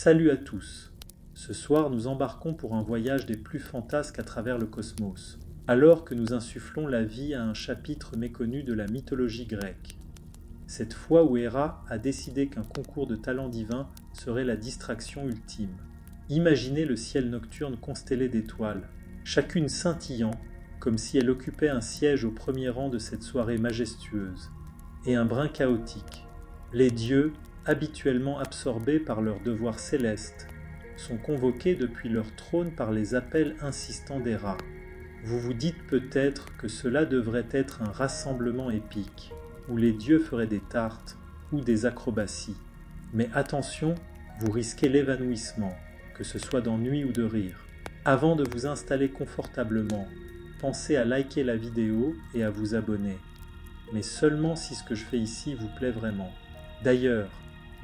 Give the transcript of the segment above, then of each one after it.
Salut à tous! Ce soir, nous embarquons pour un voyage des plus fantasques à travers le cosmos, alors que nous insufflons la vie à un chapitre méconnu de la mythologie grecque. Cette fois où Héra a décidé qu'un concours de talents divins serait la distraction ultime. Imaginez le ciel nocturne constellé d'étoiles, chacune scintillant, comme si elle occupait un siège au premier rang de cette soirée majestueuse, et un brin chaotique. Les dieux, habituellement absorbés par leurs devoirs célestes, sont convoqués depuis leur trône par les appels insistants d'Héra. Vous vous dites peut-être que cela devrait être un rassemblement épique, où les dieux feraient des tartes ou des acrobaties. Mais attention, vous risquez l'évanouissement, que ce soit d'ennui ou de rire. Avant de vous installer confortablement, pensez à liker la vidéo et à vous abonner. Mais seulement si ce que je fais ici vous plaît vraiment. D'ailleurs,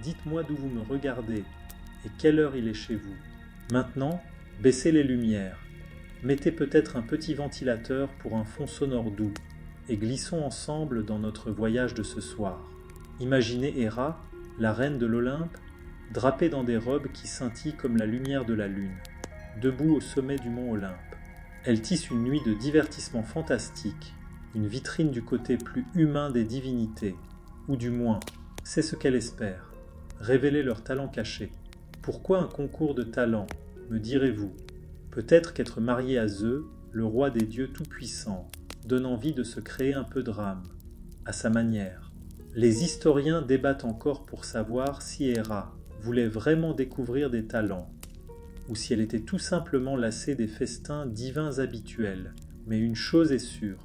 dites-moi d'où vous me regardez et quelle heure il est chez vous. Maintenant, baissez les lumières. Mettez peut-être un petit ventilateur pour un fond sonore doux et glissons ensemble dans notre voyage de ce soir. Imaginez Héra, la reine de l'Olympe, drapée dans des robes qui scintillent comme la lumière de la lune, debout au sommet du mont Olympe. Elle tisse une nuit de divertissement fantastique, une vitrine du côté plus humain des divinités, ou du moins, c'est ce qu'elle espère, révéler leurs talents cachés. Pourquoi un concours de talents, me direz-vous? Peut-être qu'être marié à Zeus, le roi des dieux tout-puissants, donne envie de se créer un peu de rame, à sa manière. Les historiens débattent encore pour savoir si Héra voulait vraiment découvrir des talents, ou si elle était tout simplement lassée des festins divins habituels. Mais une chose est sûre,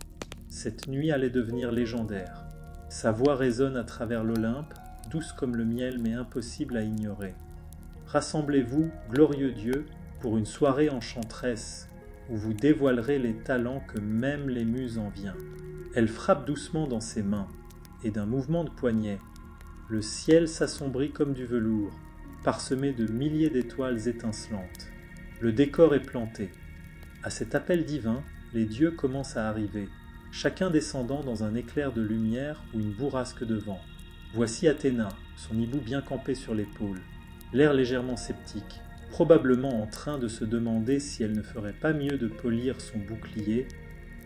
cette nuit allait devenir légendaire. Sa voix résonne à travers l'Olympe, douce comme le miel mais impossible à ignorer. Rassemblez-vous, glorieux dieux, pour une soirée enchanteresse, où vous dévoilerez les talents que même les muses envient. Elle frappe doucement dans ses mains, et d'un mouvement de poignet, le ciel s'assombrit comme du velours, parsemé de milliers d'étoiles étincelantes. Le décor est planté. À cet appel divin, les dieux commencent à arriver, chacun descendant dans un éclair de lumière ou une bourrasque de vent. Voici Athéna, son hibou bien campé sur l'épaule, l'air légèrement sceptique, probablement en train de se demander si elle ne ferait pas mieux de polir son bouclier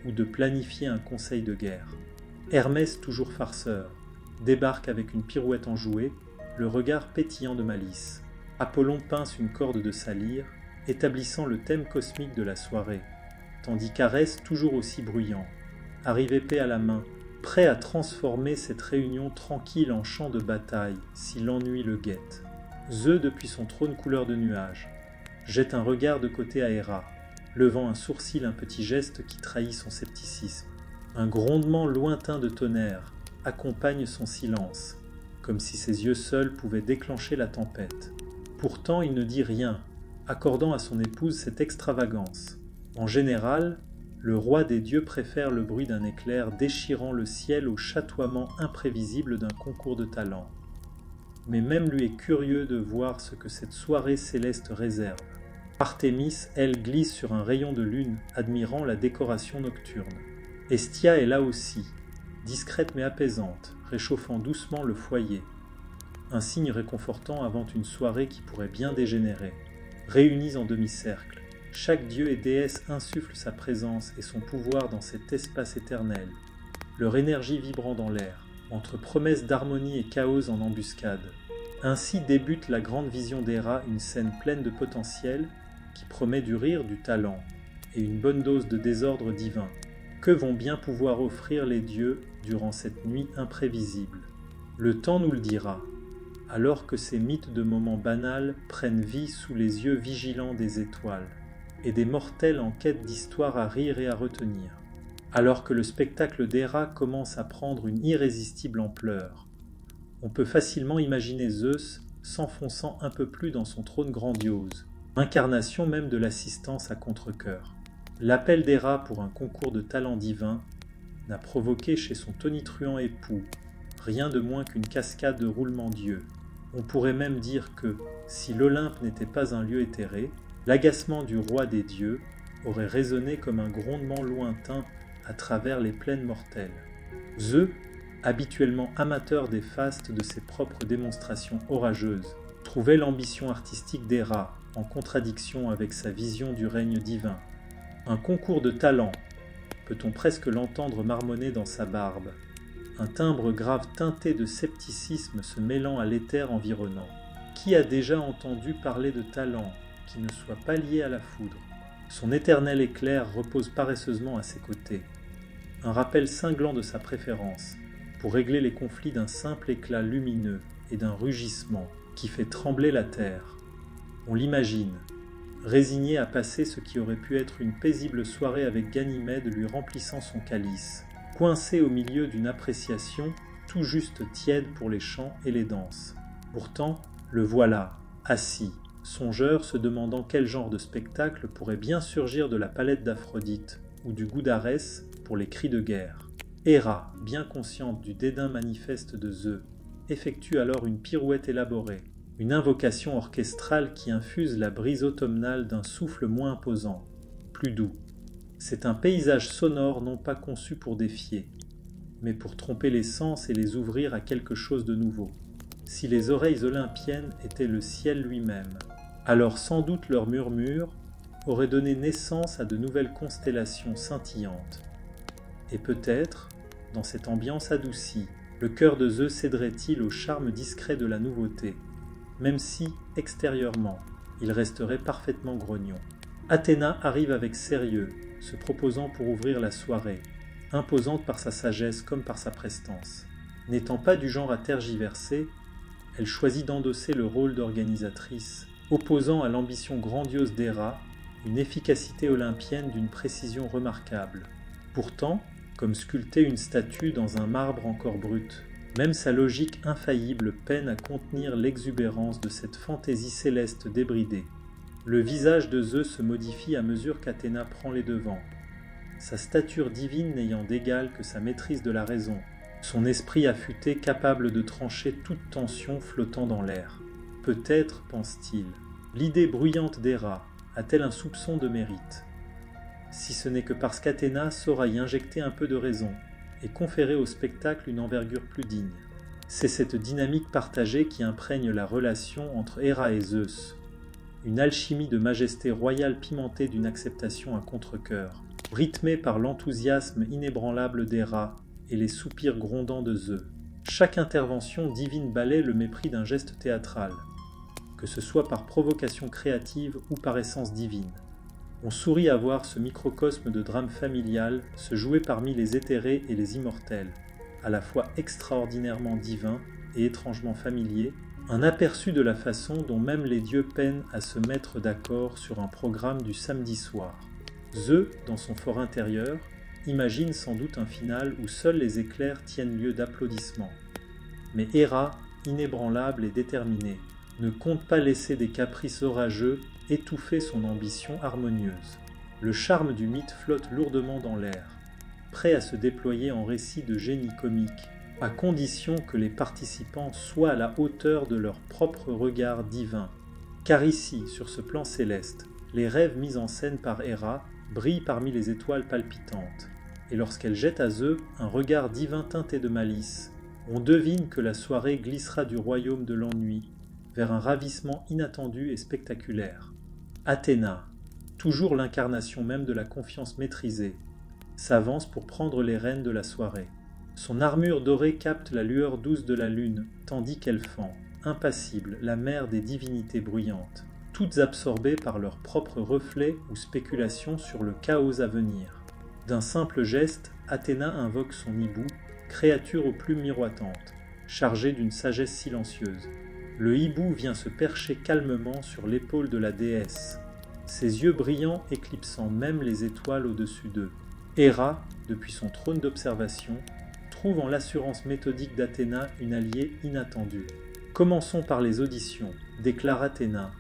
ou de planifier un conseil de guerre. Hermès, toujours farceur, débarque avec une pirouette enjouée, le regard pétillant de malice. Apollon pince une corde de sa lyre, établissant le thème cosmique de la soirée, tandis qu'Arès, toujours aussi bruyant, arrive épée à la main, prêt à transformer cette réunion tranquille en champ de bataille si l'ennui le guette. Zeus, depuis son trône couleur de nuage, jette un regard de côté à Héra, levant un sourcil, un petit geste qui trahit son scepticisme. Un grondement lointain de tonnerre accompagne son silence, comme si ses yeux seuls pouvaient déclencher la tempête. Pourtant, il ne dit rien, accordant à son épouse cette extravagance. En général, le roi des dieux préfère le bruit d'un éclair déchirant le ciel au chatoiement imprévisible d'un concours de talents. Mais même lui est curieux de voir ce que cette soirée céleste réserve. Artémis, elle, glisse sur un rayon de lune, admirant la décoration nocturne. Hestia est là aussi, discrète mais apaisante, réchauffant doucement le foyer. Un signe réconfortant avant une soirée qui pourrait bien dégénérer. Réunis en demi-cercle, chaque dieu et déesse insuffle sa présence et son pouvoir dans cet espace éternel, leur énergie vibrant dans l'air, entre promesses d'harmonie et chaos en embuscade. Ainsi débute la grande vision d'Héra, une scène pleine de potentiel qui promet du rire, du talent et une bonne dose de désordre divin. Que vont bien pouvoir offrir les dieux durant cette nuit imprévisible? Le temps nous le dira, alors que ces mythes de moments banals prennent vie sous les yeux vigilants des étoiles, et des mortels en quête d'histoire à rire et à retenir. Alors que le spectacle d'Héra commence à prendre une irrésistible ampleur, on peut facilement imaginer Zeus s'enfonçant un peu plus dans son trône grandiose, incarnation même de l'assistance à contre-cœur. L'appel d'Héra pour un concours de talents divins n'a provoqué chez son tonitruant époux rien de moins qu'une cascade de roulements d'yeux. On pourrait même dire que, si l'Olympe n'était pas un lieu éthéré, l'agacement du roi des dieux aurait résonné comme un grondement lointain à travers les plaines mortelles. Zeus, habituellement amateur des fastes de ses propres démonstrations orageuses, trouvait l'ambition artistique d'Héra en contradiction avec sa vision du règne divin. Un concours de talents, peut-on presque l'entendre marmonner dans sa barbe, un timbre grave teinté de scepticisme se mêlant à l'éther environnant. Qui a déjà entendu parler de talent qui ne soit pas lié à la foudre? Son éternel éclair repose paresseusement à ses côtés. Un rappel cinglant de sa préférence, pour régler les conflits d'un simple éclat lumineux et d'un rugissement qui fait trembler la terre. On l'imagine, résigné à passer ce qui aurait pu être une paisible soirée avec Ganymède lui remplissant son calice, coincé au milieu d'une appréciation tout juste tiède pour les chants et les danses. Pourtant, le voilà, assis, songeur se demandant quel genre de spectacle pourrait bien surgir de la palette d'Aphrodite ou du goût d'Arès pour les cris de guerre. Héra, bien consciente du dédain manifeste de Zeus, effectue alors une pirouette élaborée, une invocation orchestrale qui infuse la brise automnale d'un souffle moins imposant, plus doux. C'est un paysage sonore non pas conçu pour défier, mais pour tromper les sens et les ouvrir à quelque chose de nouveau. Si les oreilles olympiennes étaient le ciel lui-même, alors sans doute leur murmure aurait donné naissance à de nouvelles constellations scintillantes. Et peut-être, dans cette ambiance adoucie, le cœur de Zeus céderait-il au charme discret de la nouveauté, même si, extérieurement, il resterait parfaitement grognon. Athéna arrive avec sérieux, se proposant pour ouvrir la soirée, imposante par sa sagesse comme par sa prestance. N'étant pas du genre à tergiverser, elle choisit d'endosser le rôle d'organisatrice, opposant à l'ambition grandiose d'Héra une efficacité olympienne d'une précision remarquable. Pourtant, comme sculpter une statue dans un marbre encore brut, même sa logique infaillible peine à contenir l'exubérance de cette fantaisie céleste débridée. Le visage de Zeus se modifie à mesure qu'Athéna prend les devants, sa stature divine n'ayant d'égal que sa maîtrise de la raison, son esprit affûté capable de trancher toute tension flottant dans l'air. Peut-être, pense-t-il, l'idée bruyante d'Héra a-t-elle un soupçon de mérite, si ce n'est que parce qu'Athéna saura y injecter un peu de raison et conférer au spectacle une envergure plus digne. C'est cette dynamique partagée qui imprègne la relation entre Héra et Zeus, une alchimie de majesté royale pimentée d'une acceptation à contre-cœur, rythmée par l'enthousiasme inébranlable d'Héra et les soupirs grondants de Zeus. Chaque intervention divine balaie le mépris d'un geste théâtral, que ce soit par provocation créative ou par essence divine. On sourit à voir ce microcosme de drame familial se jouer parmi les éthérés et les immortels, à la fois extraordinairement divin et étrangement familier, un aperçu de la façon dont même les dieux peinent à se mettre d'accord sur un programme du samedi soir. Zeus, dans son fort intérieur, imagine sans doute un final où seuls les éclairs tiennent lieu d'applaudissements. Mais Héra, inébranlable et déterminée, ne compte pas laisser des caprices orageux étouffer son ambition harmonieuse. Le charme du mythe flotte lourdement dans l'air, prêt à se déployer en récit de génie comique, à condition que les participants soient à la hauteur de leur propre regard divin. Car ici, sur ce plan céleste, les rêves mis en scène par Héra brillent parmi les étoiles palpitantes, et lorsqu'elle jette à Zeus un regard divin teinté de malice, on devine que la soirée glissera du royaume de l'ennui vers un ravissement inattendu et spectaculaire. Athéna, toujours l'incarnation même de la confiance maîtrisée, s'avance pour prendre les rênes de la soirée. Son armure dorée capte la lueur douce de la lune, tandis qu'elle fend, impassible, la mer des divinités bruyantes, toutes absorbées par leurs propres reflets ou spéculations sur le chaos à venir. D'un simple geste, Athéna invoque son hibou, créature aux plumes miroitantes, chargée d'une sagesse silencieuse. Le hibou vient se percher calmement sur l'épaule de la déesse, ses yeux brillants éclipsant même les étoiles au-dessus d'eux. Héra, depuis son trône d'observation, trouve en l'assurance méthodique d'Athéna une alliée inattendue. Commençons par les auditions, déclare Athéna,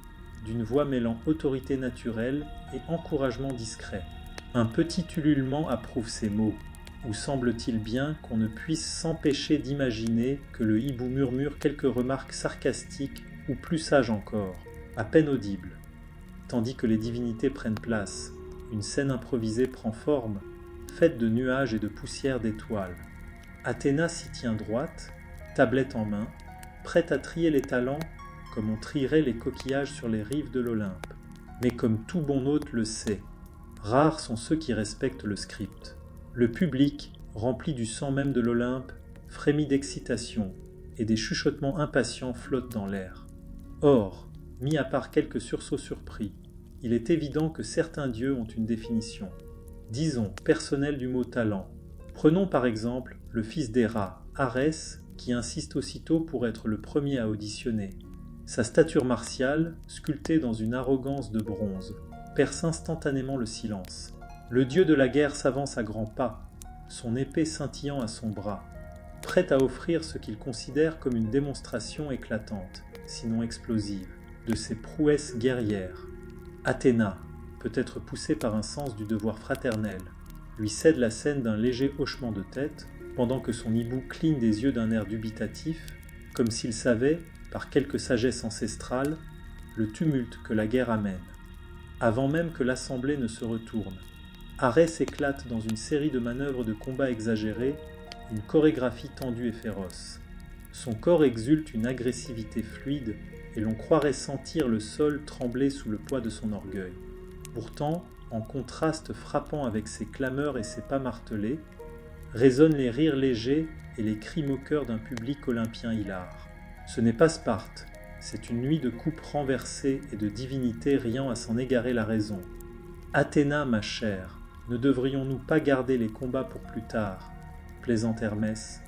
d'une voix mêlant autorité naturelle et encouragement discret. Un petit ululement approuve ces mots, ou semble-t-il bien qu'on ne puisse s'empêcher d'imaginer que le hibou murmure quelques remarques sarcastiques ou plus sages encore, à peine audibles. Tandis que les divinités prennent place, une scène improvisée prend forme, faite de nuages et de poussière d'étoiles. Athéna s'y tient droite, tablette en main, prête à trier les talents comme on trierait les coquillages sur les rives de l'Olympe. Mais comme tout bon hôte le sait, rares sont ceux qui respectent le script. Le public, rempli du sang même de l'Olympe, frémit d'excitation, et des chuchotements impatients flottent dans l'air. Or, mis à part quelques sursauts surpris, il est évident que certains dieux ont une définition, disons personnelle du mot talent. Prenons par exemple le fils d'Héra, Arès, qui insiste aussitôt pour être le premier à auditionner. Sa stature martiale, sculptée dans une arrogance de bronze, perce instantanément le silence. Le dieu de la guerre s'avance à grands pas, son épée scintillant à son bras, prêt à offrir ce qu'il considère comme une démonstration éclatante, sinon explosive, de ses prouesses guerrières. Athéna, peut-être poussée par un sens du devoir fraternel, lui cède la scène d'un léger hochement de tête, pendant que son hibou cligne des yeux d'un air dubitatif, comme s'il savait, par quelque sagesse ancestrale, le tumulte que la guerre amène. Avant même que l'assemblée ne se retourne, Arès éclate dans une série de manœuvres de combat exagérées, une chorégraphie tendue et féroce. Son corps exulte une agressivité fluide et l'on croirait sentir le sol trembler sous le poids de son orgueil. Pourtant, en contraste frappant avec ses clameurs et ses pas martelés, résonnent les rires légers et les cris moqueurs d'un public olympien hilar. Ce n'est pas Sparte, c'est une nuit de coupes renversées et de divinités riant à s'en égarer la raison. Athéna, ma chère, ne devrions-nous pas garder les combats pour plus tard, plaisante Hermès,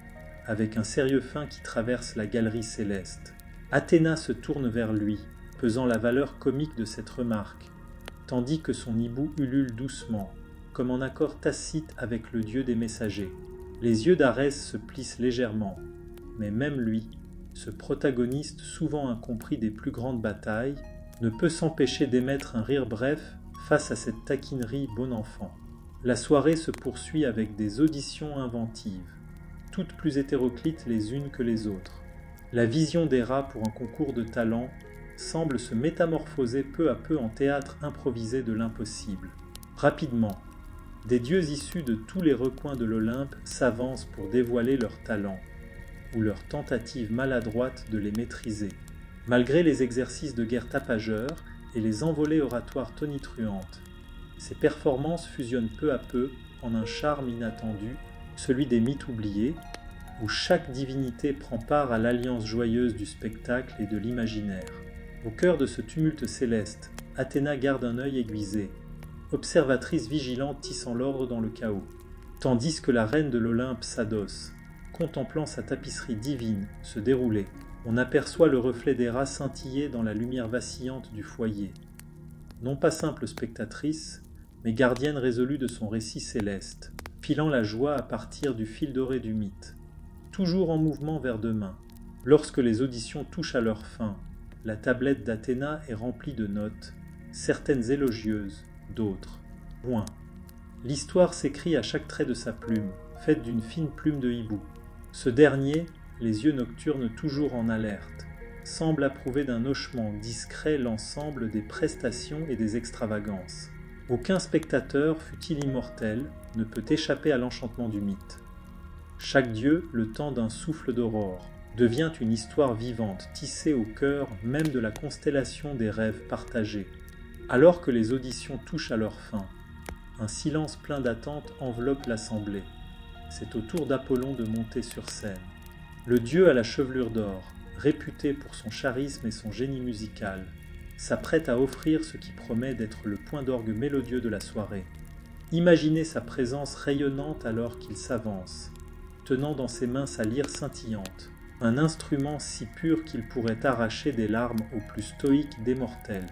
avec un sérieux fin qui traverse la galerie céleste. Athéna se tourne vers lui, pesant la valeur comique de cette remarque, tandis que son hibou ulule doucement, comme en accord tacite avec le dieu des messagers. Les yeux d'Arès se plissent légèrement, mais même lui, ce protagoniste souvent incompris des plus grandes batailles, ne peut s'empêcher d'émettre un rire bref face à cette taquinerie bon enfant. La soirée se poursuit avec des auditions inventives, toutes plus hétéroclites les unes que les autres. La vision d'Héra pour un concours de talent semble se métamorphoser peu à peu en théâtre improvisé de l'impossible. Rapidement, des dieux issus de tous les recoins de l'Olympe s'avancent pour dévoiler leurs talents, ou leur tentative maladroite de les maîtriser. Malgré les exercices de guerre tapageurs et les envolées oratoires tonitruantes, ces performances fusionnent peu à peu en un charme inattendu, celui des mythes oubliés, où chaque divinité prend part à l'alliance joyeuse du spectacle et de l'imaginaire. Au cœur de ce tumulte céleste, Athéna garde un œil aiguisé, observatrice vigilante tissant l'ordre dans le chaos, tandis que la reine de l'Olympe s'adosse, contemplant sa tapisserie divine se dérouler. On aperçoit le reflet d'Héra scintiller dans la lumière vacillante du foyer. Non pas simple spectatrice, mais gardienne résolue de son récit céleste, filant la joie à partir du fil doré du mythe. Toujours en mouvement vers demain, lorsque les auditions touchent à leur fin, la tablette d'Athéna est remplie de notes, certaines élogieuses, d'autres moins. L'histoire s'écrit à chaque trait de sa plume, faite d'une fine plume de hibou. Ce dernier, les yeux nocturnes toujours en alerte, semble approuver d'un hochement discret l'ensemble des prestations et des extravagances. Aucun spectateur, fût-il immortel, ne peut échapper à l'enchantement du mythe. Chaque dieu, le temps d'un souffle d'aurore, devient une histoire vivante tissée au cœur même de la constellation des rêves partagés. Alors que les auditions touchent à leur fin, un silence plein d'attente enveloppe l'assemblée. C'est au tour d'Apollon de monter sur scène. Le dieu à la chevelure d'or, réputé pour son charisme et son génie musical, s'apprête à offrir ce qui promet d'être le point d'orgue mélodieux de la soirée. Imaginez sa présence rayonnante alors qu'il s'avance, tenant dans ses mains sa lyre scintillante, un instrument si pur qu'il pourrait arracher des larmes aux plus stoïques des mortels.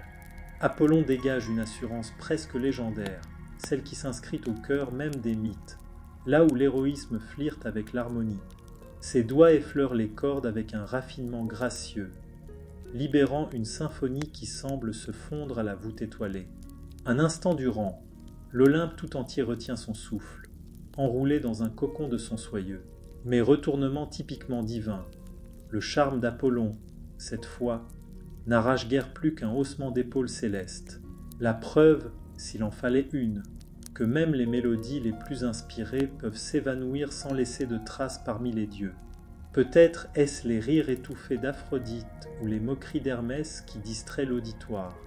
Apollon dégage une assurance presque légendaire, celle qui s'inscrit au cœur même des mythes, là où l'héroïsme flirte avec l'harmonie. Ses doigts effleurent les cordes avec un raffinement gracieux, libérant une symphonie qui semble se fondre à la voûte étoilée. Un instant durant, l'Olympe tout entier retient son souffle, enroulé dans un cocon de son soyeux. Mais retournement typiquement divin, le charme d'Apollon, cette fois, n'arrache guère plus qu'un haussement d'épaules céleste. La preuve, s'il en fallait une, que même les mélodies les plus inspirées peuvent s'évanouir sans laisser de traces parmi les dieux. Peut-être est-ce les rires étouffés d'Aphrodite ou les moqueries d'Hermès qui distraient l'auditoire.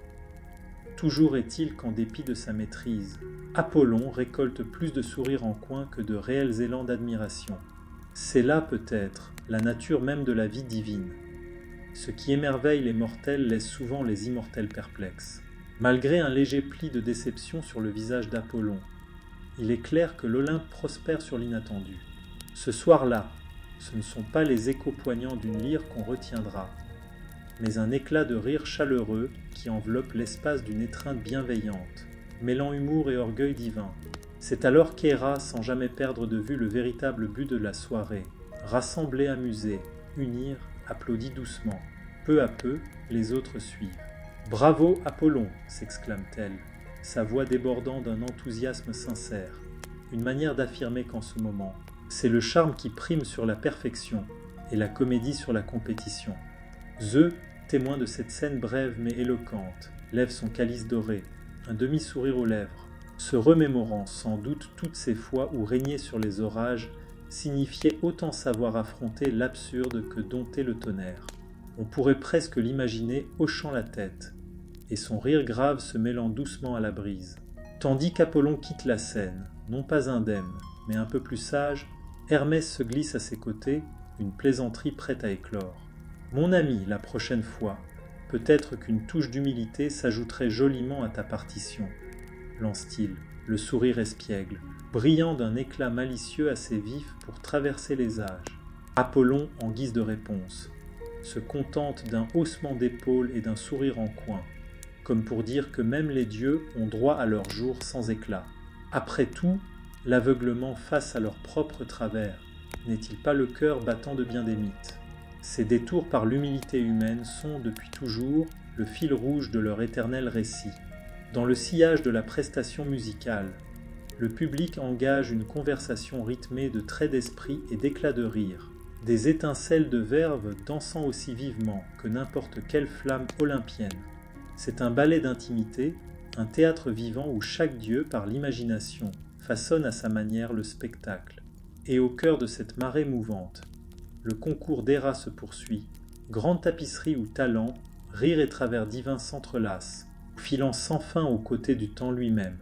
Toujours est-il qu'en dépit de sa maîtrise, Apollon récolte plus de sourires en coin que de réels élans d'admiration. C'est là, peut-être, la nature même de la vie divine. Ce qui émerveille les mortels laisse souvent les immortels perplexes. Malgré un léger pli de déception sur le visage d'Apollon, il est clair que l'Olympe prospère sur l'inattendu. Ce soir-là, ce ne sont pas les échos poignants d'une lyre qu'on retiendra, mais un éclat de rire chaleureux qui enveloppe l'espace d'une étreinte bienveillante, mêlant humour et orgueil divin. C'est alors qu'Héra, sans jamais perdre de vue le véritable but de la soirée, rassembler, amuser, unir, applaudit doucement. Peu à peu, les autres suivent. « Bravo, Apollon !» s'exclame-t-elle, sa voix débordant d'un enthousiasme sincère, une manière d'affirmer qu'en ce moment, c'est le charme qui prime sur la perfection et la comédie sur la compétition. Zeus, témoin de cette scène brève mais éloquente, lève son calice doré, un demi-sourire aux lèvres, se remémorant sans doute toutes ces fois où régner sur les orages signifiait autant savoir affronter l'absurde que dompter le tonnerre. On pourrait presque l'imaginer hochant la tête, et son rire grave se mêlant doucement à la brise. Tandis qu'Apollon quitte la scène, non pas indemne, mais un peu plus sage, Hermès se glisse à ses côtés, une plaisanterie prête à éclore. « Mon ami, la prochaine fois, peut-être qu'une touche d'humilité s'ajouterait joliment à ta partition. » lance-t-il, le sourire espiègle, brillant d'un éclat malicieux assez vif pour traverser les âges. Apollon, en guise de réponse, se contente d'un haussement d'épaules et d'un sourire en coin, comme pour dire que même les dieux ont droit à leur jour sans éclat. Après tout, l'aveuglement face à leur propre travers n'est-il pas le cœur battant de bien des mythes? Ces détours par l'humilité humaine sont, depuis toujours, le fil rouge de leur éternel récit. Dans le sillage de la prestation musicale, le public engage une conversation rythmée de traits d'esprit et d'éclats de rire, des étincelles de verve dansant aussi vivement que n'importe quelle flamme olympienne. C'est un ballet d'intimité, un théâtre vivant où chaque dieu, par l'imagination, façonne à sa manière le spectacle. Et au cœur de cette marée mouvante, le concours d'Héra se poursuit, grande tapisserie où talent, rire et travers divins s'entrelacent, filant sans fin aux côtés du temps lui-même.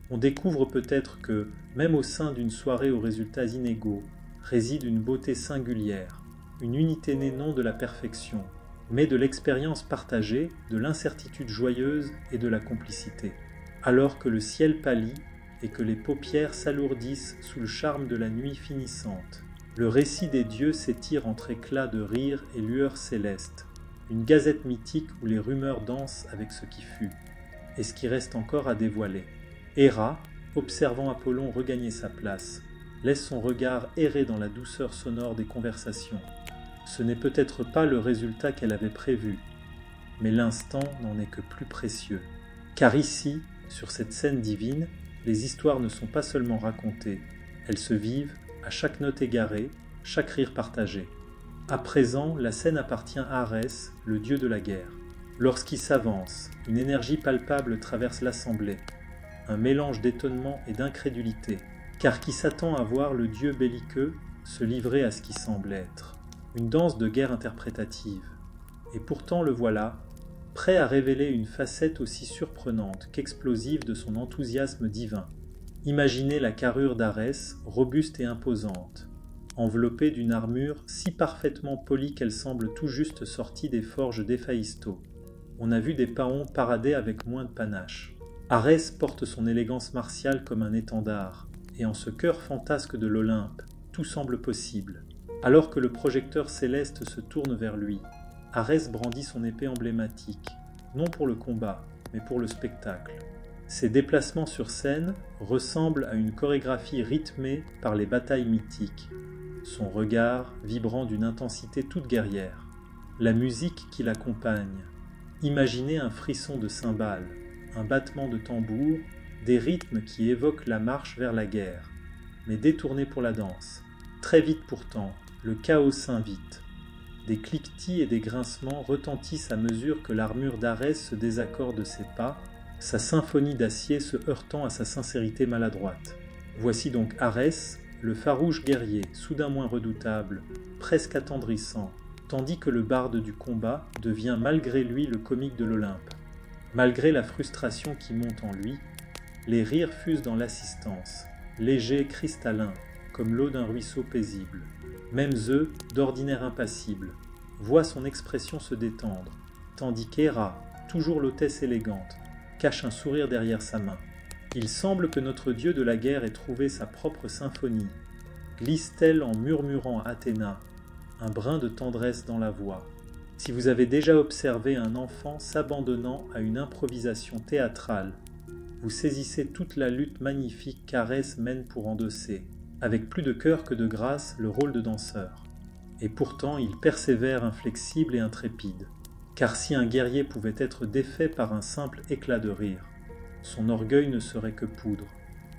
On découvre peut-être que, même au sein d'une soirée aux résultats inégaux, réside une beauté singulière, une unité née non de la perfection, mais de l'expérience partagée, de l'incertitude joyeuse et de la complicité. Alors que le ciel pâlit et que les paupières s'alourdissent sous le charme de la nuit finissante, le récit des dieux s'étire entre éclats de rire et lueurs célestes, une gazette mythique où les rumeurs dansent avec ce qui fut, et ce qui reste encore à dévoiler. Héra, observant Apollon regagner sa place, laisse son regard errer dans la douceur sonore des conversations. Ce n'est peut-être pas le résultat qu'elle avait prévu, mais l'instant n'en est que plus précieux. Car ici, sur cette scène divine, les histoires ne sont pas seulement racontées, elles se vivent à chaque note égarée, chaque rire partagé. À présent, la scène appartient à Arès, le dieu de la guerre. Lorsqu'il s'avance, une énergie palpable traverse l'assemblée, un mélange d'étonnement et d'incrédulité, car qui s'attend à voir le dieu belliqueux se livrer à ce qui semble être une danse de guerre interprétative. Et pourtant le voilà, prêt à révéler une facette aussi surprenante qu'explosive de son enthousiasme divin. Imaginez la carrure d'Arès, robuste et imposante, enveloppée d'une armure si parfaitement polie qu'elle semble tout juste sortie des forges d'Héphaïsto. On a vu des paons parader avec moins de panache. Arès porte son élégance martiale comme un étendard, et en ce cœur fantasque de l'Olympe, tout semble possible. Alors que le projecteur céleste se tourne vers lui, Arès brandit son épée emblématique, non pour le combat, mais pour le spectacle. Ses déplacements sur scène ressemblent à une chorégraphie rythmée par les batailles mythiques, son regard vibrant d'une intensité toute guerrière. La musique qui l'accompagne, imaginez un frisson de cymbales, un battement de tambour, des rythmes qui évoquent la marche vers la guerre, mais détournés pour la danse. Très vite pourtant, le chaos s'invite. Des cliquetis et des grincements retentissent à mesure que l'armure d'Arès se désaccorde de ses pas, sa symphonie d'acier se heurtant à sa sincérité maladroite. Voici donc Arès, le farouche guerrier, soudain moins redoutable, presque attendrissant, tandis que le barde du combat devient malgré lui le comique de l'Olympe. Malgré la frustration qui monte en lui, les rires fusent dans l'assistance, légers, cristallins, comme l'eau d'un ruisseau paisible. Même eux, d'ordinaire impassibles, voient son expression se détendre, tandis qu'Héra, toujours l'hôtesse élégante, cache un sourire derrière sa main. Il semble que notre dieu de la guerre ait trouvé sa propre symphonie. Glisse-t-elle en murmurant Athéna, un brin de tendresse dans la voix. Si vous avez déjà observé un enfant s'abandonnant à une improvisation théâtrale, vous saisissez toute la lutte magnifique qu'Arès mène pour endosser, avec plus de cœur que de grâce, le rôle de danseur. Et pourtant il persévère inflexible et intrépide, car si un guerrier pouvait être défait par un simple éclat de rire, son orgueil ne serait que poudre.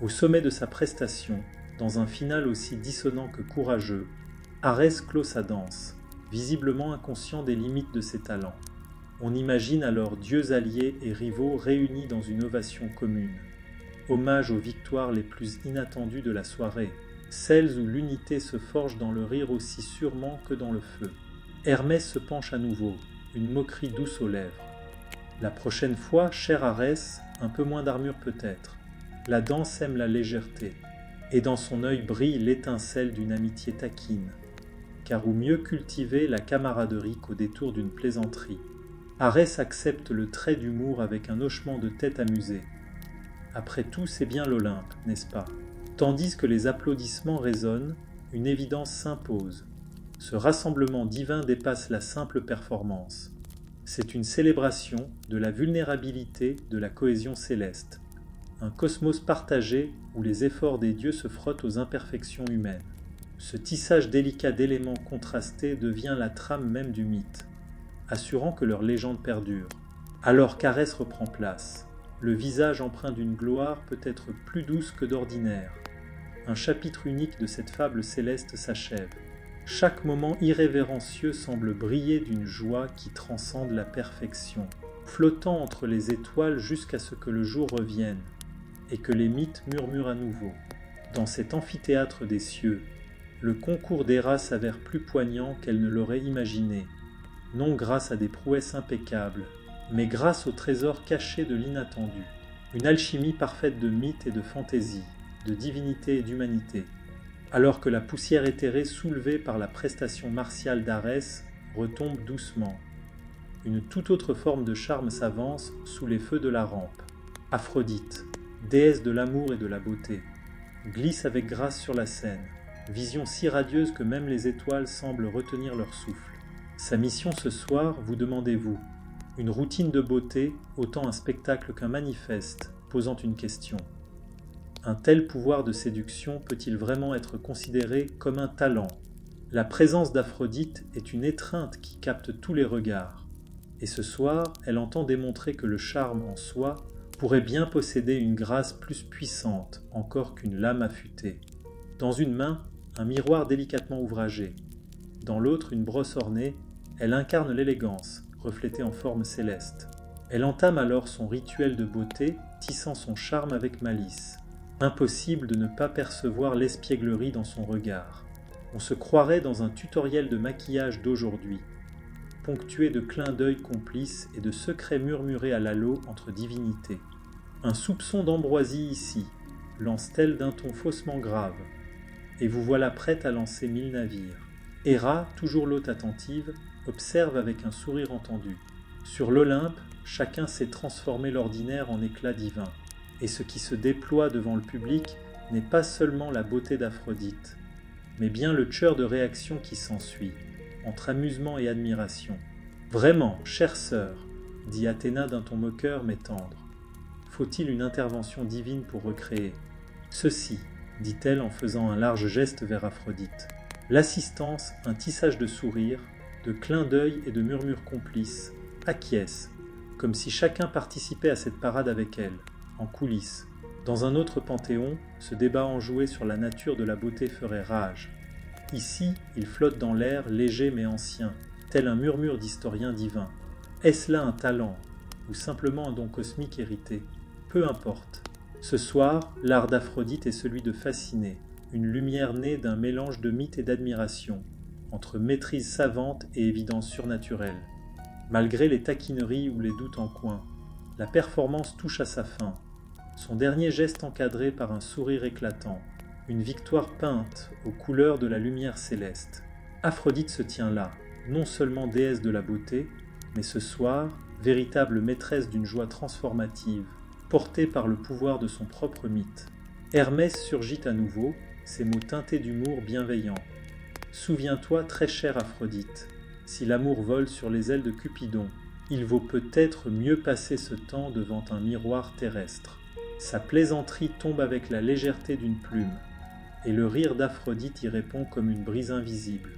Au sommet de sa prestation, dans un final aussi dissonant que courageux, Arès clôt sa danse, visiblement inconscient des limites de ses talents. On imagine alors dieux alliés et rivaux réunis dans une ovation commune. Hommage aux victoires les plus inattendues de la soirée, celles où l'unité se forge dans le rire aussi sûrement que dans le feu. Hermès se penche à nouveau, une moquerie douce aux lèvres. La prochaine fois, cher Arès, un peu moins d'armure peut-être. La danse aime la légèreté, et dans son œil brille l'étincelle d'une amitié taquine. Car où mieux cultiver la camaraderie qu'au détour d'une plaisanterie. Arès accepte le trait d'humour avec un hochement de tête amusé. Après tout, c'est bien l'Olympe, n'est-ce pas? Tandis que les applaudissements résonnent, une évidence s'impose. Ce rassemblement divin dépasse la simple performance. C'est une célébration de la vulnérabilité de la cohésion céleste. Un cosmos partagé où les efforts des dieux se frottent aux imperfections humaines. Ce tissage délicat d'éléments contrastés devient la trame même du mythe, assurant que leur légende perdure. Alors qu'Arès reprend place, le visage empreint d'une gloire peut-être plus douce que d'ordinaire. Un chapitre unique de cette fable céleste s'achève. Chaque moment irrévérencieux semble briller d'une joie qui transcende la perfection, flottant entre les étoiles jusqu'à ce que le jour revienne, et que les mythes murmurent à nouveau. Dans cet amphithéâtre des cieux, le concours d'Héra s'avère plus poignant qu'elle ne l'aurait imaginé, non grâce à des prouesses impeccables, mais grâce au trésor caché de l'inattendu, une alchimie parfaite de mythes et de fantaisie, de divinité et d'humanité, alors que la poussière éthérée soulevée par la prestation martiale d'Arès retombe doucement. Une toute autre forme de charme s'avance sous les feux de la rampe. Aphrodite, déesse de l'amour et de la beauté, glisse avec grâce sur la scène, vision si radieuse que même les étoiles semblent retenir leur souffle. Sa mission ce soir, vous demandez-vous, une routine de beauté, autant un spectacle qu'un manifeste, posant une question. Un tel pouvoir de séduction peut-il vraiment être considéré comme un talent? La présence d'Aphrodite est une étreinte qui capte tous les regards. Et ce soir, elle entend démontrer que le charme en soi pourrait bien posséder une grâce plus puissante encore qu'une lame affûtée. Dans une main, un miroir délicatement ouvragé. Dans l'autre, une brosse ornée, elle incarne l'élégance, reflétée en forme céleste. Elle entame alors son rituel de beauté, tissant son charme avec malice. Impossible de ne pas percevoir l'espièglerie dans son regard. On se croirait dans un tutoriel de maquillage d'aujourd'hui, ponctué de clins d'œil complices et de secrets murmurés à l'halo entre divinités. Un soupçon d'ambroisie ici, lance-t-elle d'un ton faussement grave, et vous voilà prête à lancer 1000 navires. Héra, toujours l'hôte attentive, observe avec un sourire entendu. Sur l'Olympe, chacun sait transformer l'ordinaire en éclat divin, et ce qui se déploie devant le public n'est pas seulement la beauté d'Aphrodite, mais bien le chœur de réaction qui s'ensuit, entre amusement et admiration. « Vraiment, chère sœur, dit Athéna d'un ton moqueur mais tendre, faut-il une intervention divine pour recréer? Ceci, dit-elle en faisant un large geste vers Aphrodite. L'assistance, un tissage de sourires, de clins d'œil et de murmures complices, acquiesce, comme si chacun participait à cette parade avec elle, en coulisses. Dans un autre panthéon, ce débat enjoué sur la nature de la beauté ferait rage. Ici, il flotte dans l'air, léger mais ancien, tel un murmure d'historien divin. Est-ce là un talent, ou simplement un don cosmique hérité? Peu importe. Ce soir, l'art d'Aphrodite est celui de fasciner, une lumière née d'un mélange de mythe et d'admiration, entre maîtrise savante et évidence surnaturelle. Malgré les taquineries ou les doutes en coin, la performance touche à sa fin. Son dernier geste encadré par un sourire éclatant, une victoire peinte aux couleurs de la lumière céleste. Aphrodite se tient là, non seulement déesse de la beauté, mais ce soir, véritable maîtresse d'une joie transformative, portée par le pouvoir de son propre mythe. Hermès surgit à nouveau, ses mots teintés d'humour bienveillant. Souviens-toi, très chère Aphrodite, si l'amour vole sur les ailes de Cupidon, il vaut peut-être mieux passer ce temps devant un miroir terrestre. Sa plaisanterie tombe avec la légèreté d'une plume, et le rire d'Aphrodite y répond comme une brise invisible.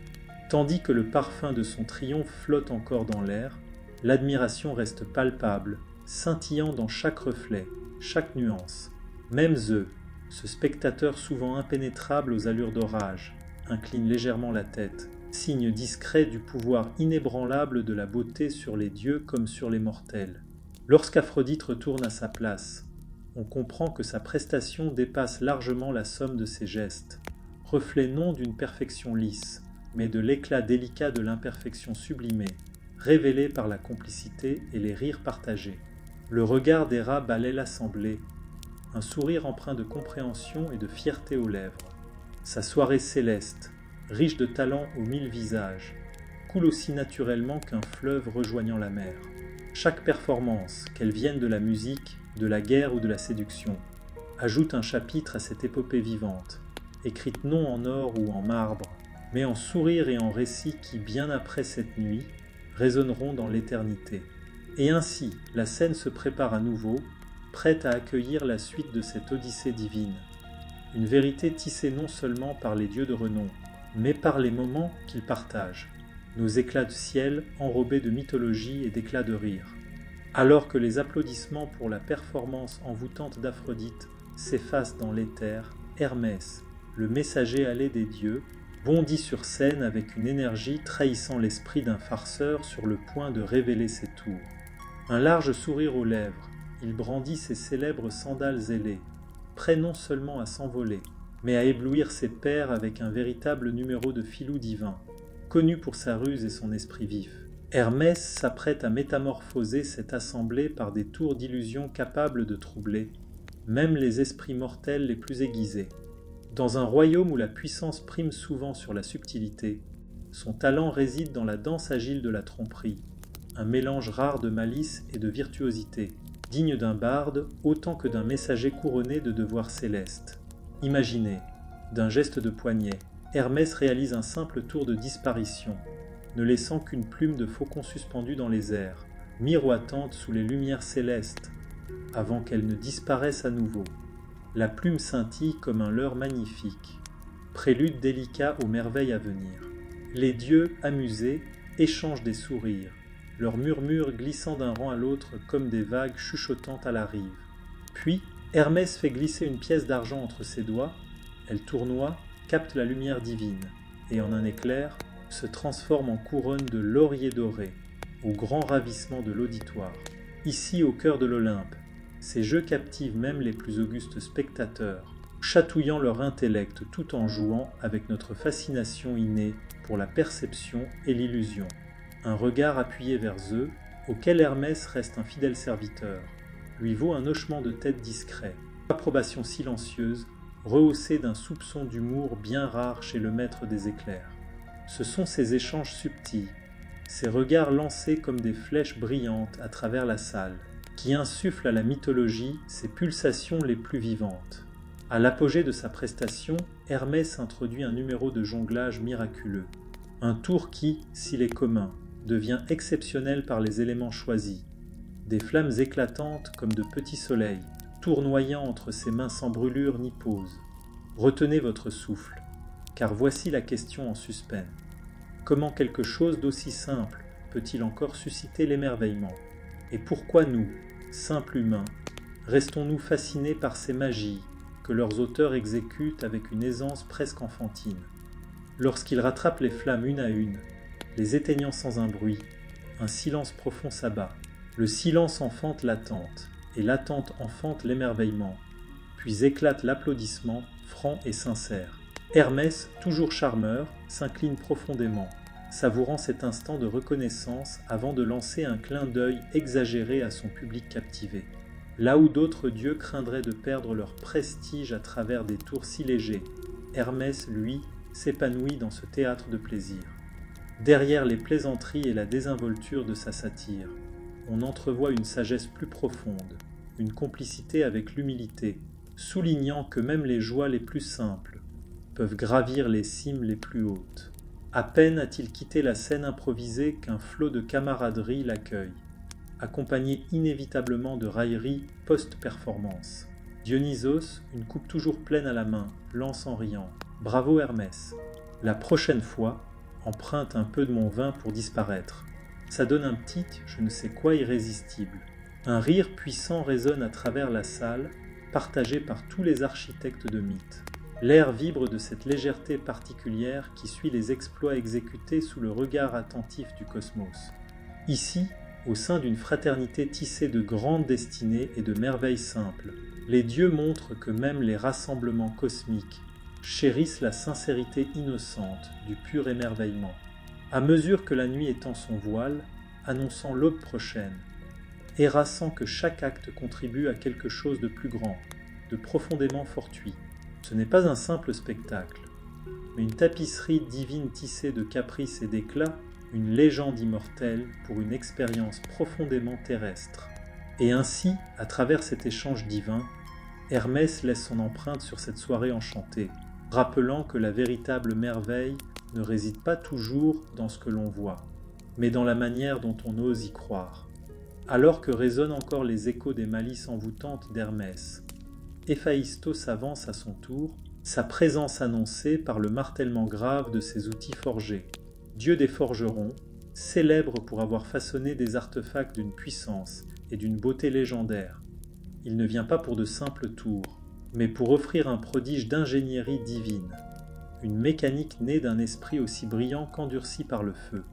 Tandis que le parfum de son triomphe flotte encore dans l'air, l'admiration reste palpable, scintillant dans chaque reflet, chaque nuance. Même Zeus, ce spectateur souvent impénétrable aux allures d'orage, incline légèrement la tête, signe discret du pouvoir inébranlable de la beauté sur les dieux comme sur les mortels. Lorsqu'Aphrodite retourne à sa place, on comprend que sa prestation dépasse largement la somme de ses gestes, reflet non d'une perfection lisse, mais de l'éclat délicat de l'imperfection sublimée, révélée par la complicité et les rires partagés. Le regard d'Héra balaie l'assemblée, un sourire empreint de compréhension et de fierté aux lèvres. Sa soirée céleste, riche de talents aux 1000 visages, coule aussi naturellement qu'un fleuve rejoignant la mer. Chaque performance, qu'elle vienne de la musique, de la guerre ou de la séduction, ajoute un chapitre à cette épopée vivante, écrite non en or ou en marbre, mais en sourires et en récits qui, bien après cette nuit, résonneront dans l'éternité. Et ainsi, la scène se prépare à nouveau, prête à accueillir la suite de cette odyssée divine. Une vérité tissée non seulement par les dieux de renom, mais par les moments qu'ils partagent, nos éclats de ciel enrobés de mythologie et d'éclats de rire. Alors que les applaudissements pour la performance envoûtante d'Aphrodite s'effacent dans l'éther, Hermès, le messager allé des dieux, bondit sur scène avec une énergie trahissant l'esprit d'un farceur sur le point de révéler ses tours. Un large sourire aux lèvres, il brandit ses célèbres sandales ailées, prêt non seulement à s'envoler, mais à éblouir ses pairs avec un véritable numéro de filou divin, connu pour sa ruse et son esprit vif. Hermès s'apprête à métamorphoser cette assemblée par des tours d'illusion capables de troubler même les esprits mortels les plus aiguisés. Dans un royaume où la puissance prime souvent sur la subtilité, son talent réside dans la danse agile de la tromperie, un mélange rare de malice et de virtuosité, digne d'un barde autant que d'un messager couronné de devoirs célestes. Imaginez, d'un geste de poignet, Hermès réalise un simple tour de disparition, ne laissant qu'une plume de faucon suspendue dans les airs, miroitante sous les lumières célestes, avant qu'elle ne disparaisse à nouveau. La plume scintille comme un leurre magnifique, prélude délicat aux merveilles à venir. Les dieux, amusés, échangent des sourires, leurs murmures glissant d'un rang à l'autre comme des vagues chuchotantes à la rive. Puis, Hermès fait glisser une pièce d'argent entre ses doigts, elle tournoie, capte la lumière divine, et en un éclair, se transforme en couronne de lauriers dorés, au grand ravissement de l'auditoire. Ici, au cœur de l'Olympe, ces jeux captivent même les plus augustes spectateurs, chatouillant leur intellect tout en jouant avec notre fascination innée pour la perception et l'illusion. Un regard appuyé vers Zeus, auquel Hermès reste un fidèle serviteur, lui vaut un hochement de tête discret, approbation silencieuse, rehaussée d'un soupçon d'humour bien rare chez le maître des éclairs. Ce sont ces échanges subtils, ces regards lancés comme des flèches brillantes à travers la salle, qui insufflent à la mythologie ses pulsations les plus vivantes. À l'apogée de sa prestation, Hermès introduit un numéro de jonglage miraculeux, un tour qui, s'il est commun, devient exceptionnel par les éléments choisis. Des flammes éclatantes comme de petits soleils, tournoyant entre ses mains sans brûlure ni pause. Retenez votre souffle, car voici la question en suspens. Comment quelque chose d'aussi simple peut-il encore susciter l'émerveillement? Et pourquoi nous, simples humains, restons-nous fascinés par ces magies que leurs auteurs exécutent avec une aisance presque enfantine? Lorsqu'ils rattrapent les flammes une à une, les éteignant sans un bruit, un silence profond s'abat. Le silence enfante l'attente, et l'attente enfante l'émerveillement, puis éclate l'applaudissement franc et sincère. Hermès, toujours charmeur, s'incline profondément, savourant cet instant de reconnaissance avant de lancer un clin d'œil exagéré à son public captivé. Là où d'autres dieux craindraient de perdre leur prestige à travers des tours si légers, Hermès, lui, s'épanouit dans ce théâtre de plaisir. Derrière les plaisanteries et la désinvolture de sa satire, on entrevoit une sagesse plus profonde, une complicité avec l'humilité, soulignant que même les joies les plus simples peuvent gravir les cimes les plus hautes. À peine a-t-il quitté la scène improvisée qu'un flot de camaraderie l'accueille, accompagné inévitablement de railleries post-performance. Dionysos, une coupe toujours pleine à la main, lance en riant « Bravo Hermès ! La prochaine fois, emprunte un peu de mon vin pour disparaître. Ça donne un petit je ne sais quoi irrésistible. » Un rire puissant résonne à travers la salle, partagé par tous les architectes de mythes. L'air vibre de cette légèreté particulière qui suit les exploits exécutés sous le regard attentif du cosmos. Ici, au sein d'une fraternité tissée de grandes destinées et de merveilles simples, les dieux montrent que même les rassemblements cosmiques chérissent la sincérité innocente du pur émerveillement. À mesure que la nuit étend son voile, annonçant l'aube prochaine, harassant que chaque acte contribue à quelque chose de plus grand, de profondément fortuit. Ce n'est pas un simple spectacle, mais une tapisserie divine tissée de caprices et d'éclats, une légende immortelle pour une expérience profondément terrestre. Et ainsi, à travers cet échange divin, Hermès laisse son empreinte sur cette soirée enchantée, rappelant que la véritable merveille ne réside pas toujours dans ce que l'on voit, mais dans la manière dont on ose y croire. Alors que résonnent encore les échos des malices envoûtantes d'Hermès, Héphaïstos s'avance à son tour, sa présence annoncée par le martèlement grave de ses outils forgés. Dieu des forgerons, célèbre pour avoir façonné des artefacts d'une puissance et d'une beauté légendaires. Il ne vient pas pour de simples tours, mais pour offrir un prodige d'ingénierie divine, une mécanique née d'un esprit aussi brillant qu'endurci par le feu.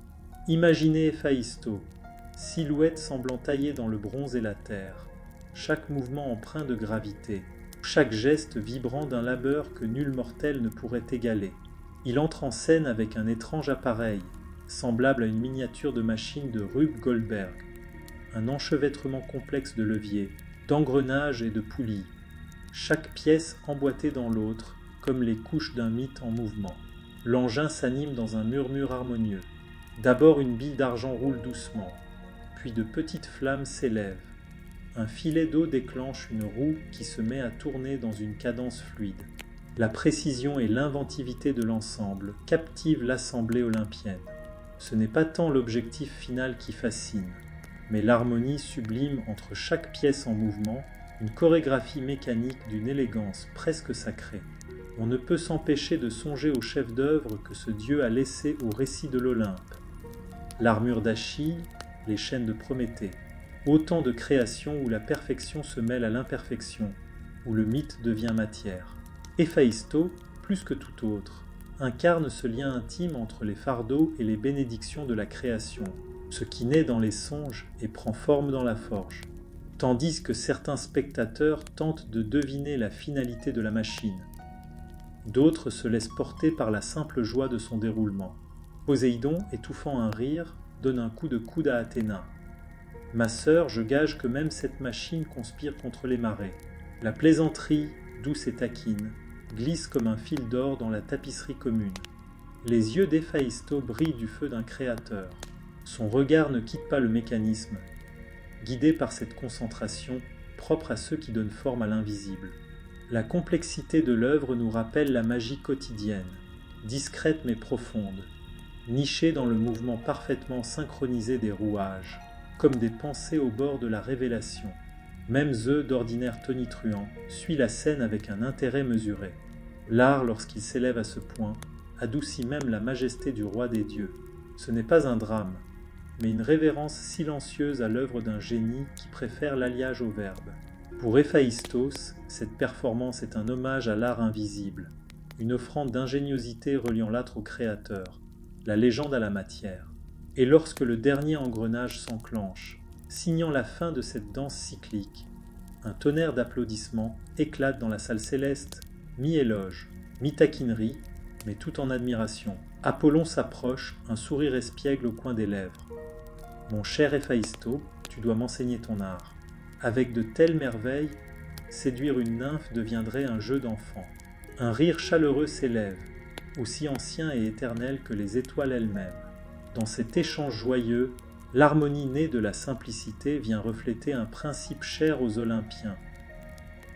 Imaginez Héphaïstos, silhouette semblant taillée dans le bronze et la terre, chaque mouvement empreint de gravité, chaque geste vibrant d'un labeur que nul mortel ne pourrait égaler. Il entre en scène avec un étrange appareil, semblable à une miniature de machine de Rube Goldberg, un enchevêtrement complexe de leviers, d'engrenages et de poulies, chaque pièce emboîtée dans l'autre, comme les couches d'un mythe en mouvement. L'engin s'anime dans un murmure harmonieux. D'abord une bille d'argent roule doucement, puis de petites flammes s'élèvent. Un filet d'eau déclenche une roue qui se met à tourner dans une cadence fluide. La précision et l'inventivité de l'ensemble captivent l'assemblée olympienne. Ce n'est pas tant l'objectif final qui fascine, mais l'harmonie sublime entre chaque pièce en mouvement, une chorégraphie mécanique d'une élégance presque sacrée. On ne peut s'empêcher de songer au chef-d'œuvre que ce dieu a laissé au récit de l'Olympe. L'armure d'Achille, les chaînes de Prométhée, autant de créations où la perfection se mêle à l'imperfection, où le mythe devient matière. Héphaïstos, plus que tout autre, incarne ce lien intime entre les fardeaux et les bénédictions de la création, ce qui naît dans les songes et prend forme dans la forge, tandis que certains spectateurs tentent de deviner la finalité de la machine. D'autres se laissent porter par la simple joie de son déroulement. Poséidon, étouffant un rire, donne un coup de coude à Athéna. « Ma sœur, je gage que même cette machine conspire contre les marées. » La plaisanterie, douce et taquine, glisse comme un fil d'or dans la tapisserie commune. Les yeux d'Héphaïstos brillent du feu d'un créateur. Son regard ne quitte pas le mécanisme, guidé par cette concentration propre à ceux qui donnent forme à l'invisible. La complexité de l'œuvre nous rappelle la magie quotidienne, discrète mais profonde, nichée dans le mouvement parfaitement synchronisé des rouages, comme des pensées au bord de la révélation. Même Zeus, d'ordinaire tonitruant, suit la scène avec un intérêt mesuré. L'art, lorsqu'il s'élève à ce point, adoucit même la majesté du roi des dieux. Ce n'est pas un drame, mais une révérence silencieuse à l'œuvre d'un génie qui préfère l'alliage au verbe. Pour Héphaïstos, cette performance est un hommage à l'art invisible, une offrande d'ingéniosité reliant l'âtre au créateur, la légende à la matière. Et lorsque le dernier engrenage s'enclenche, signant la fin de cette danse cyclique, un tonnerre d'applaudissements éclate dans la salle céleste, mi-éloge, Mi-taquinerie, mais tout en admiration. Apollon s'approche, un sourire espiègle au coin des lèvres. « Mon cher Héphaïsto, tu dois m'enseigner ton art. Avec de telles merveilles, séduire une nymphe deviendrait un jeu d'enfant. » Un rire chaleureux s'élève, aussi ancien et éternel que les étoiles elles-mêmes. Dans cet échange joyeux, l'harmonie née de la simplicité vient refléter un principe cher aux Olympiens.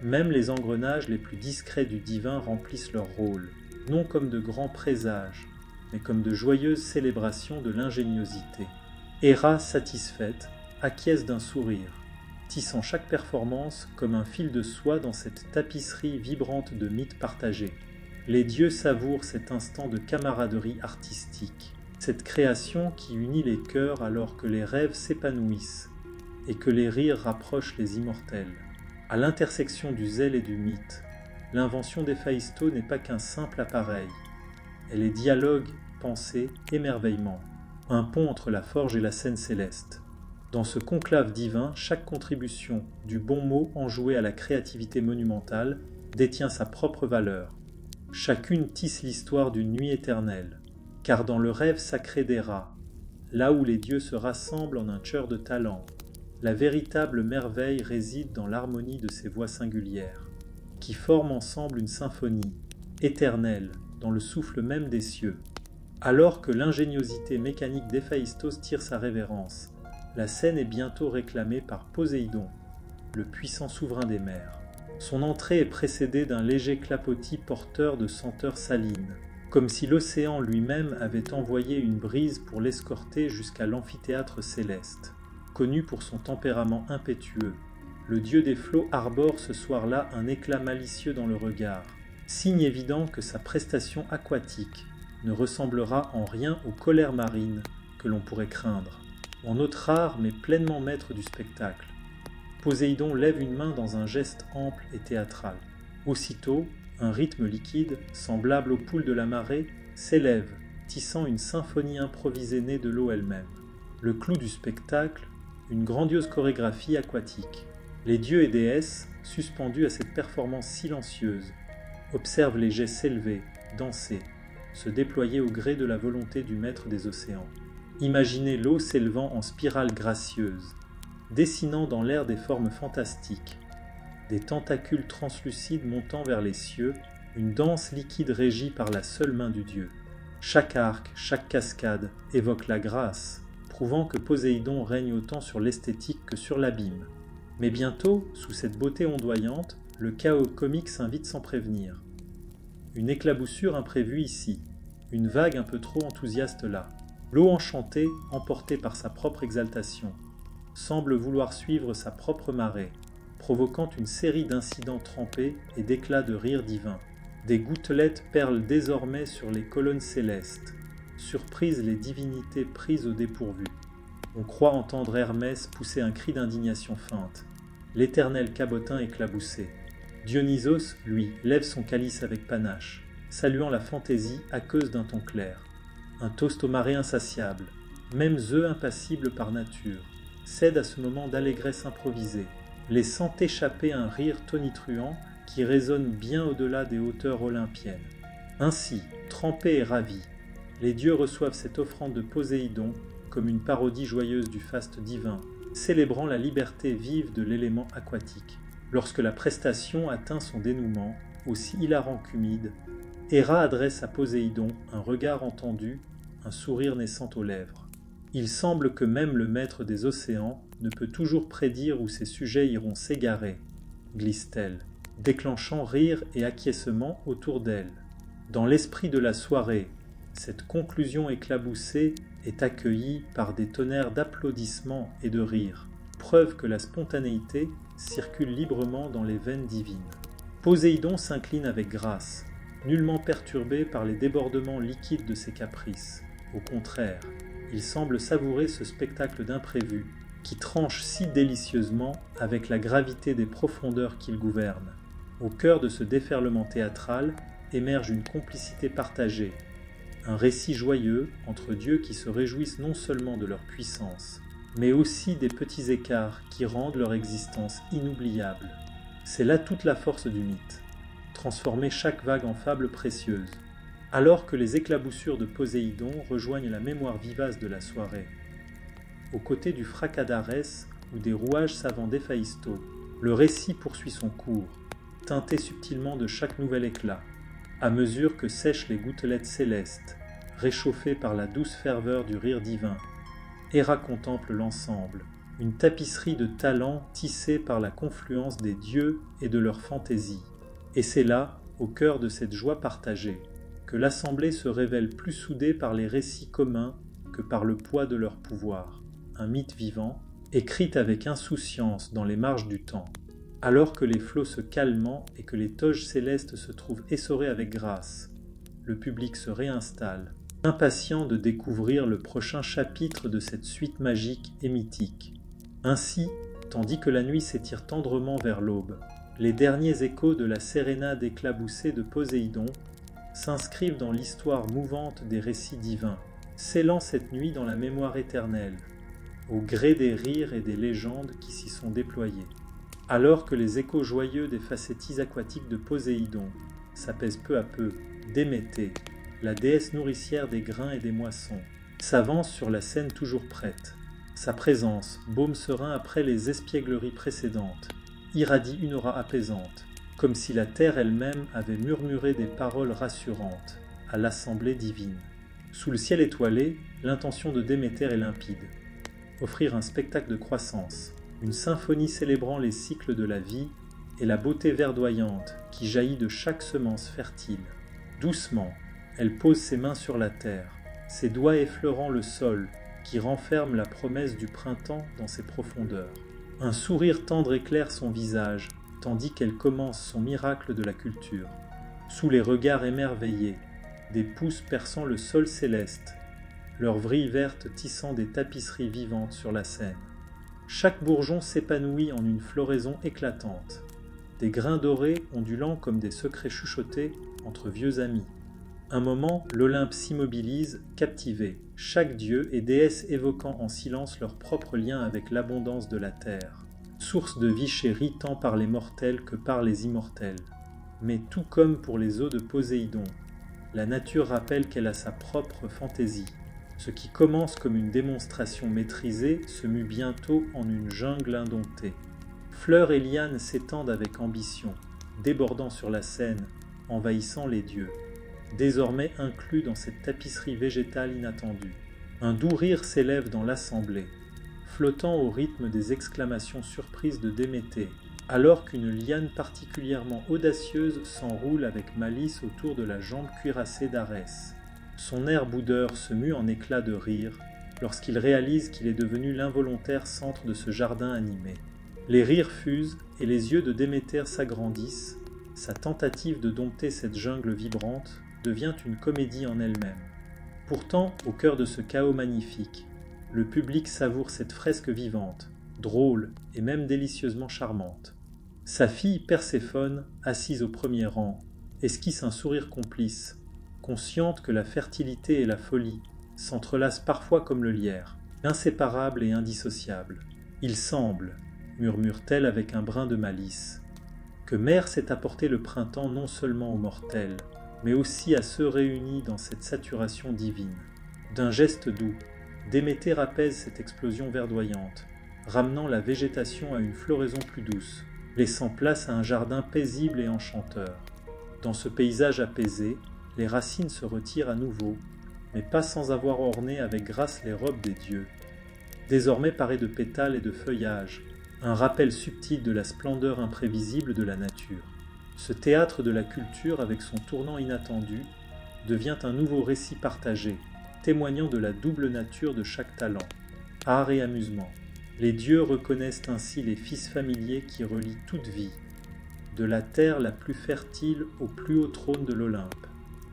Même les engrenages les plus discrets du divin remplissent leur rôle, non comme de grands présages, mais comme de joyeuses célébrations de l'ingéniosité. Héra, satisfaite, acquiesce d'un sourire, tissant chaque performance comme un fil de soie dans cette tapisserie vibrante de mythes partagés. Les dieux savourent cet instant de camaraderie artistique, cette création qui unit les cœurs alors que les rêves s'épanouissent et que les rires rapprochent les immortels. À l'intersection du zèle et du mythe, l'invention d'Héphaïsto n'est pas qu'un simple appareil. Elle est dialogue, pensée, émerveillement, un pont entre la forge et la scène céleste. Dans ce conclave divin, chaque contribution, du bon mot enjoué à la créativité monumentale, détient sa propre valeur. Chacune tisse l'histoire d'une nuit éternelle, car dans le rêve sacré d'Héra, là où les dieux se rassemblent en un chœur de talents, la véritable merveille réside dans l'harmonie de ces voix singulières, qui forment ensemble une symphonie, éternelle, dans le souffle même des cieux. Alors que l'ingéniosité mécanique d'Héphaïstos tire sa révérence, la scène est bientôt réclamée par Poséidon, le puissant souverain des mers. Son entrée est précédée d'un léger clapotis porteur de senteurs salines, comme si l'océan lui-même avait envoyé une brise pour l'escorter jusqu'à l'amphithéâtre céleste. Connu pour son tempérament impétueux, le dieu des flots arbore ce soir-là un éclat malicieux dans le regard, signe évident que sa prestation aquatique ne ressemblera en rien aux colères marines que l'on pourrait craindre. En hôte rare mais pleinement maître du spectacle, Poséidon lève une main dans un geste ample et théâtral. Aussitôt, un rythme liquide, semblable aux poules de la marée, s'élève, tissant une symphonie improvisée née de l'eau elle-même. Le clou du spectacle, une grandiose chorégraphie aquatique. Les dieux et déesses, suspendus à cette performance silencieuse, observent les jets s'élever, danser, se déployer au gré de la volonté du maître des océans. Imaginez l'eau s'élevant en spirale gracieuse, dessinant dans l'air des formes fantastiques, des tentacules translucides montant vers les cieux, une danse liquide régie par la seule main du dieu. Chaque arc, chaque cascade évoque la grâce, prouvant que Poséidon règne autant sur l'esthétique que sur l'abîme. Mais bientôt, sous cette beauté ondoyante, le chaos comique s'invite sans prévenir. Une éclaboussure imprévue ici, une vague un peu trop enthousiaste là. L'eau enchantée, emportée par sa propre exaltation, semble vouloir suivre sa propre marée, provoquant une série d'incidents trempés et d'éclats de rire divins. Des gouttelettes perlent désormais sur les colonnes célestes, surprisent les divinités prises au dépourvu. On croit entendre Hermès pousser un cri d'indignation feinte, l'éternel cabotin éclaboussé. Dionysos, lui, lève son calice avec panache, saluant la fantaisie aqueuse d'un ton clair. Un toast aux marées insatiables, même eux impassibles par nature, cèdent à ce moment d'allégresse improvisée, laissant échapper un rire tonitruant qui résonne bien au-delà des hauteurs olympiennes. Ainsi, trempés et ravis, les dieux reçoivent cette offrande de Poséidon comme une parodie joyeuse du faste divin, célébrant la liberté vive de l'élément aquatique. Lorsque la prestation atteint son dénouement, aussi hilarant qu'humide, Héra adresse à Poséidon un regard entendu, un sourire naissant aux lèvres. Il semble que même le maître des océans ne peut toujours prédire où ses sujets iront s'égarer, glisse-t-elle, déclenchant rire et acquiescement autour d'elle. Dans l'esprit de la soirée, cette conclusion éclaboussée est accueillie par des tonnerres d'applaudissements et de rires, preuve que la spontanéité circule librement dans les veines divines. Poséidon s'incline avec grâce, nullement perturbé par les débordements liquides de ses caprices. Au contraire, il semble savourer ce spectacle d'imprévu qui tranche si délicieusement avec la gravité des profondeurs qu'il gouverne. Au cœur de ce déferlement théâtral émerge une complicité partagée, un récit joyeux entre dieux qui se réjouissent non seulement de leur puissance, mais aussi des petits écarts qui rendent leur existence inoubliable. C'est là toute la force du mythe. transformer chaque vague en fable précieuse. Alors que les éclaboussures de Poséidon rejoignent la mémoire vivace de la soirée. Aux côtés du fracas d'Arès ou des rouages savants d'Héphaïsto, le récit poursuit son cours, teinté subtilement de chaque nouvel éclat, à mesure que sèchent les gouttelettes célestes, réchauffées par la douce ferveur du rire divin. Héra contemple l'ensemble, une tapisserie de talents tissée par la confluence des dieux et de leur fantaisie. Et c'est là, au cœur de cette joie partagée, que l'assemblée se révèle plus soudée par les récits communs que par le poids de leur pouvoir. Un mythe vivant, écrit avec insouciance dans les marges du temps. Alors que les flots se calmant et que les toges célestes se trouvent essorées avec grâce, le public se réinstalle, impatient de découvrir le prochain chapitre de cette suite magique et mythique. Ainsi, tandis que la nuit s'étire tendrement vers l'aube, les derniers échos de la sérénade éclaboussée de Poséidon s'inscrivent dans l'histoire mouvante des récits divins, scellant cette nuit dans la mémoire éternelle, au gré des rires et des légendes qui s'y sont déployées. Alors que les échos joyeux des facéties aquatiques de Poséidon s'apaisent peu à peu, Déméter, la déesse nourricière des grains et des moissons, s'avance sur la scène toujours prête. Sa présence, baume serein après les espiègleries précédentes, irradie une aura apaisante, comme si la terre elle-même avait murmuré des paroles rassurantes à l'assemblée divine. Sous le ciel étoilé, l'intention de Déméter est limpide. Offrir un spectacle de croissance, une symphonie célébrant les cycles de la vie et la beauté verdoyante qui jaillit de chaque semence fertile. Doucement, elle pose ses mains sur la terre, ses doigts effleurant le sol qui renferme la promesse du printemps dans ses profondeurs. Un sourire tendre éclaire son visage, tandis qu'elle commence son miracle de la culture. Sous les regards émerveillés, des pouces perçant le sol céleste, leurs vrilles vertes tissant des tapisseries vivantes sur la scène. Chaque bourgeon s'épanouit en une floraison éclatante, des grains dorés ondulant comme des secrets chuchotés entre vieux amis. Un moment, l'Olympe s'immobilise, captivé, chaque dieu et déesse évoquant en silence leur propre lien avec l'abondance de la terre, source de vie chérie tant par les mortels que par les immortels. Mais tout comme pour les eaux de Poséidon, la nature rappelle qu'elle a sa propre fantaisie. Ce qui commence comme une démonstration maîtrisée se mue bientôt en une jungle indomptée. Fleurs et lianes s'étendent avec ambition, débordant sur la scène, envahissant les dieux, désormais inclus dans cette tapisserie végétale inattendue. Un doux rire s'élève dans l'assemblée, flottant au rythme des exclamations surprises de Déméter, alors qu'une liane particulièrement audacieuse s'enroule avec malice autour de la jambe cuirassée d'Arès. Son air boudeur se mue en éclats de rire lorsqu'il réalise qu'il est devenu l'involontaire centre de ce jardin animé. Les rires fusent et les yeux de Déméter s'agrandissent. Sa tentative de dompter cette jungle vibrante devient une comédie en elle-même. Pourtant, au cœur de ce chaos magnifique, le public savoure cette fresque vivante, drôle et même délicieusement charmante. Sa fille Perséphone, assise au premier rang, esquisse un sourire complice, consciente que la fertilité et la folie s'entrelacent parfois comme le lierre, inséparables et indissociables. Il semble, murmure-t-elle avec un brin de malice, que Mère s'est apporté le printemps non seulement aux mortels, mais aussi à ceux réunis dans cette saturation divine. D'un geste doux, Déméter apaise cette explosion verdoyante, ramenant la végétation à une floraison plus douce, laissant place à un jardin paisible et enchanteur. Dans ce paysage apaisé, les racines se retirent à nouveau, mais pas sans avoir orné avec grâce les robes des dieux. Désormais parées de pétales et de feuillages, un rappel subtil de la splendeur imprévisible de la nature. Ce théâtre de la culture, avec son tournant inattendu, devient un nouveau récit partagé, témoignant de la double nature de chaque talent, art et amusement. Les dieux reconnaissent ainsi les fils familiers qui relient toute vie, de la terre la plus fertile au plus haut trône de l'Olympe.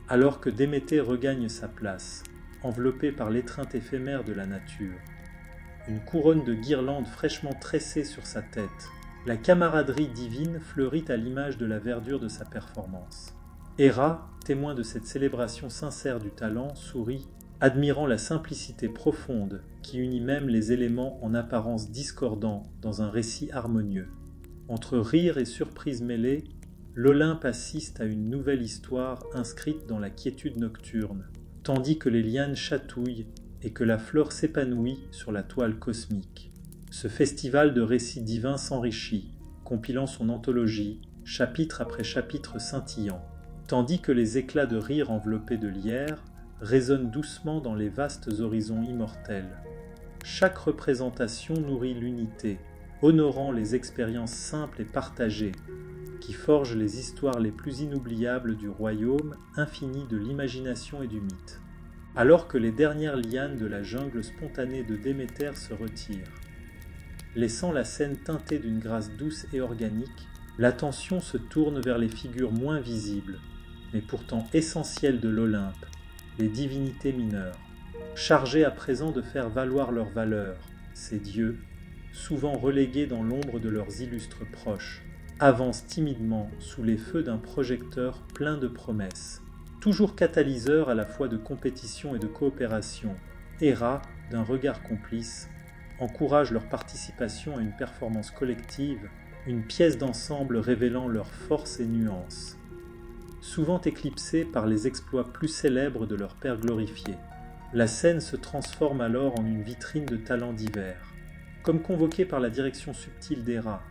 Alors que Déméter regagne sa place, enveloppée par l'étreinte éphémère de la nature, une couronne de guirlandes fraîchement tressée sur sa tête, la camaraderie divine fleurit à l'image de la verdure de sa performance. Héra, témoin de cette célébration sincère du talent, sourit, admirant la simplicité profonde qui unit même les éléments en apparence discordants dans un récit harmonieux. Entre rire et surprise mêlée, l'Olympe assiste à une nouvelle histoire inscrite dans la quiétude nocturne, tandis que les lianes chatouillent et que la fleur s'épanouit sur la toile cosmique. Ce festival de récits divins s'enrichit, compilant son anthologie, chapitre après chapitre scintillant, tandis que les éclats de rire enveloppés de lierre résonnent doucement dans les vastes horizons immortels. Chaque représentation nourrit l'unité, honorant les expériences simples et partagées, qui forgent les histoires les plus inoubliables du royaume infini de l'imagination et du mythe. Alors que les dernières lianes de la jungle spontanée de Déméter se retirent, laissant la scène teintée d'une grâce douce et organique, l'attention se tourne vers les figures moins visibles, mais pourtant essentielles de l'Olympe, les divinités mineures, chargées à présent de faire valoir leur valeur, ces dieux, souvent relégués dans l'ombre de leurs illustres proches, avancent timidement sous les feux d'un projecteur plein de promesses. Toujours catalyseur à la fois de compétition et de coopération, Héra, d'un regard complice, encourage leur participation à une performance collective, une pièce d'ensemble révélant leur force et nuances. Souvent éclipsés par les exploits plus célèbres de leur père glorifié, la scène se transforme alors en une vitrine de talents divers. Comme convoquée par la direction subtile d'Héra,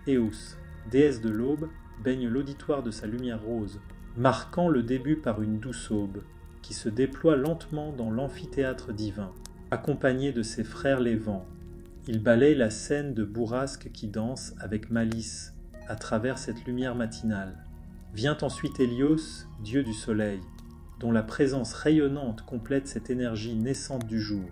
Eos, déesse de l'aube, baigne l'auditoire de sa lumière rose, marquant le début par une douce aube, qui se déploie lentement dans l'amphithéâtre divin, accompagné de ses frères les vents. Il balaye la scène de bourrasques qui dansent avec malice à travers cette lumière matinale. Vient ensuite Hélios, dieu du soleil, dont la présence rayonnante complète cette énergie naissante du jour.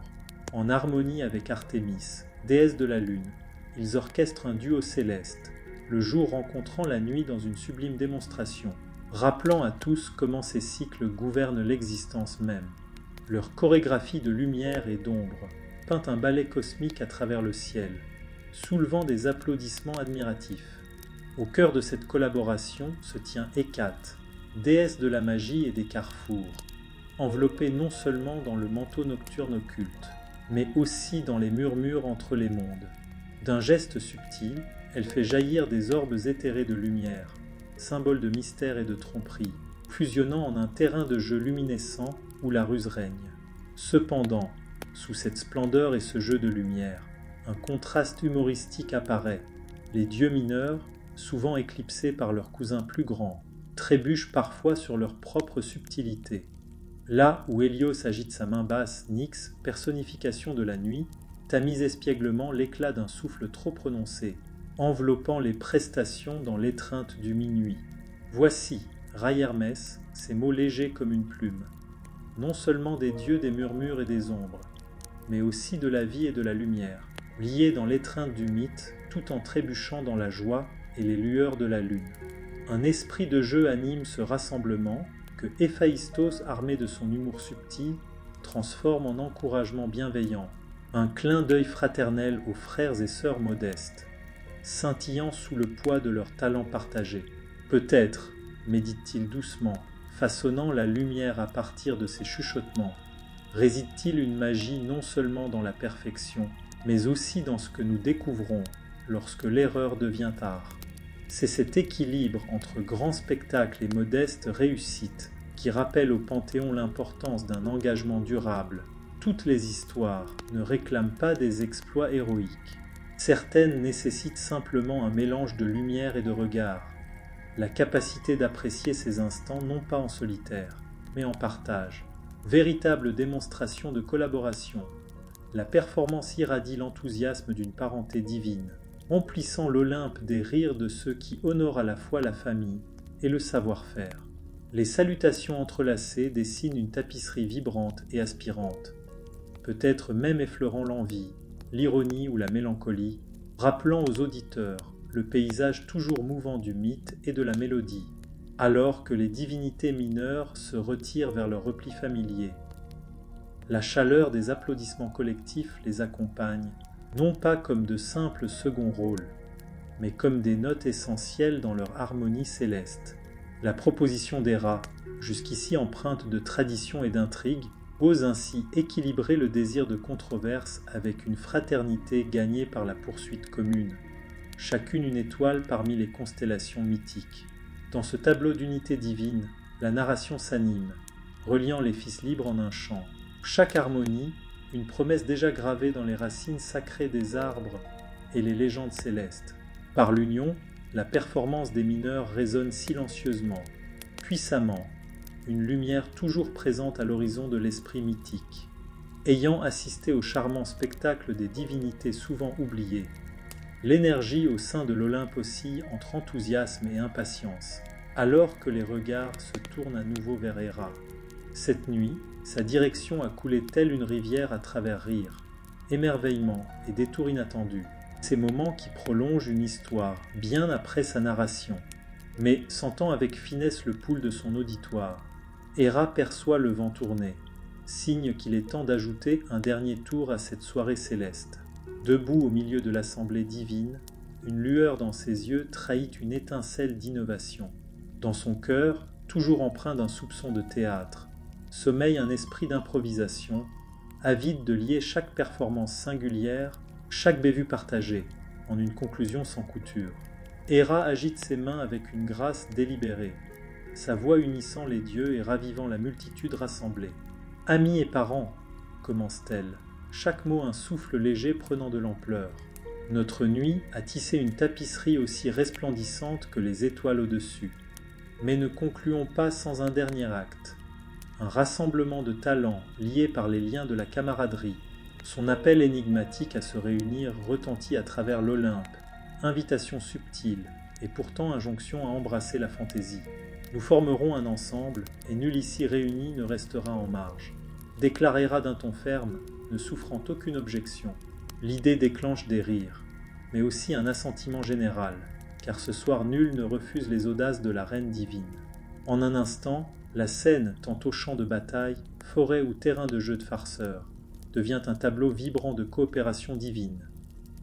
En harmonie avec Artémis, déesse de la lune, ils orchestrent un duo céleste, le jour rencontrant la nuit dans une sublime démonstration, rappelant à tous comment ces cycles gouvernent l'existence même. Leur chorégraphie de lumière et d'ombre peint un ballet cosmique à travers le ciel, soulevant des applaudissements admiratifs. Au cœur de cette collaboration se tient Hécate, déesse de la magie et des carrefours, enveloppée non seulement dans le manteau nocturne occulte, mais aussi dans les murmures entre les mondes. D'un geste subtil, elle fait jaillir des orbes éthérés de lumière, symbole de mystère et de tromperie, fusionnant en un terrain de jeu luminescent où la ruse règne. Cependant, sous cette splendeur et ce jeu de lumière, un contraste humoristique apparaît. Les dieux mineurs, souvent éclipsés par leurs cousins plus grands, trébuchent parfois sur leur propre subtilité. Là où Hélios agite sa main basse, Nyx, personnification de la nuit, tamise espièglement l'éclat d'un souffle trop prononcé, enveloppant les prestations dans l'étreinte du minuit. Voici, Rai Hermès, ces mots légers comme une plume, non seulement des dieux des murmures et des ombres, mais aussi de la vie et de la lumière, liés dans l'étreinte du mythe, tout en trébuchant dans la joie et les lueurs de la lune. Un esprit de jeu anime ce rassemblement que Héphaïstos, armé de son humour subtil, transforme en encouragement bienveillant, un clin d'œil fraternel aux frères et sœurs modestes, scintillant sous le poids de leurs talents partagés. Peut-être, médite-t-il doucement, façonnant la lumière à partir de ces chuchotements, réside-t-il une magie non seulement dans la perfection, mais aussi dans ce que nous découvrons lorsque l'erreur devient art. C'est cet équilibre entre grand spectacle et modeste réussite qui rappelle au Panthéon l'importance d'un engagement durable. Toutes les histoires ne réclament pas des exploits héroïques. Certaines nécessitent simplement un mélange de lumière et de regard, la capacité d'apprécier ces instants non pas en solitaire, mais en partage. Véritable démonstration de collaboration, la performance irradie l'enthousiasme d'une parenté divine, emplissant l'Olympe des rires de ceux qui honorent à la fois la famille et le savoir-faire. Les salutations entrelacées dessinent une tapisserie vibrante et aspirante, peut-être même effleurant l'envie, l'ironie ou la mélancolie, rappelant aux auditeurs le paysage toujours mouvant du mythe et de la mélodie, alors que les divinités mineures se retirent vers leur repli familier. La chaleur des applaudissements collectifs les accompagne, non pas comme de simples seconds rôles, mais comme des notes essentielles dans leur harmonie céleste. La proposition d'Héra, jusqu'ici empreinte de tradition et d'intrigue, ose ainsi équilibrer le désir de controverse avec une fraternité gagnée par la poursuite commune, chacune une étoile parmi les constellations mythiques. Dans ce tableau d'unité divine, la narration s'anime, reliant les fils libres en un chant. Chaque harmonie, une promesse déjà gravée dans les racines sacrées des arbres et les légendes célestes. Par l'union, la performance des mineurs résonne silencieusement, puissamment, une lumière toujours présente à l'horizon de l'esprit mythique. Ayant assisté au charmant spectacle des divinités souvent oubliées, l'énergie au sein de l'Olympe oscille entre enthousiasme et impatience, alors que les regards se tournent à nouveau vers Héra. Cette nuit, sa direction a coulé telle une rivière à travers rires, émerveillement et détours inattendus. Ces moments qui prolongent une histoire bien après sa narration. Mais sentant avec finesse le pouls de son auditoire, Héra perçoit le vent tourner, signe qu'il est temps d'ajouter un dernier tour à cette soirée céleste. Debout au milieu de l'assemblée divine, une lueur dans ses yeux trahit une étincelle d'innovation. Dans son cœur, toujours empreint d'un soupçon de théâtre, sommeille un esprit d'improvisation, avide de lier chaque performance singulière, chaque bévue partagée, en une conclusion sans couture. Héra agite ses mains avec une grâce délibérée, sa voix unissant les dieux et ravivant la multitude rassemblée. « Amis et parents » commence-t-elle, chaque mot un souffle léger prenant de l'ampleur. Notre nuit a tissé une tapisserie aussi resplendissante que les étoiles au-dessus. Mais ne concluons pas sans un dernier acte. Un rassemblement de talents liés par les liens de la camaraderie. Son appel énigmatique à se réunir retentit à travers l'Olympe, invitation subtile et pourtant injonction à embrasser la fantaisie. Nous formerons un ensemble et nul ici réuni ne restera en marge. Déclare Héra d'un ton ferme, ne souffrant aucune objection. L'idée déclenche des rires, mais aussi un assentiment général, car ce soir nul ne refuse les audaces de la reine divine. En un instant, la scène, tantôt champ de bataille, forêt ou terrain de jeu de farceurs, devient un tableau vibrant de coopération divine.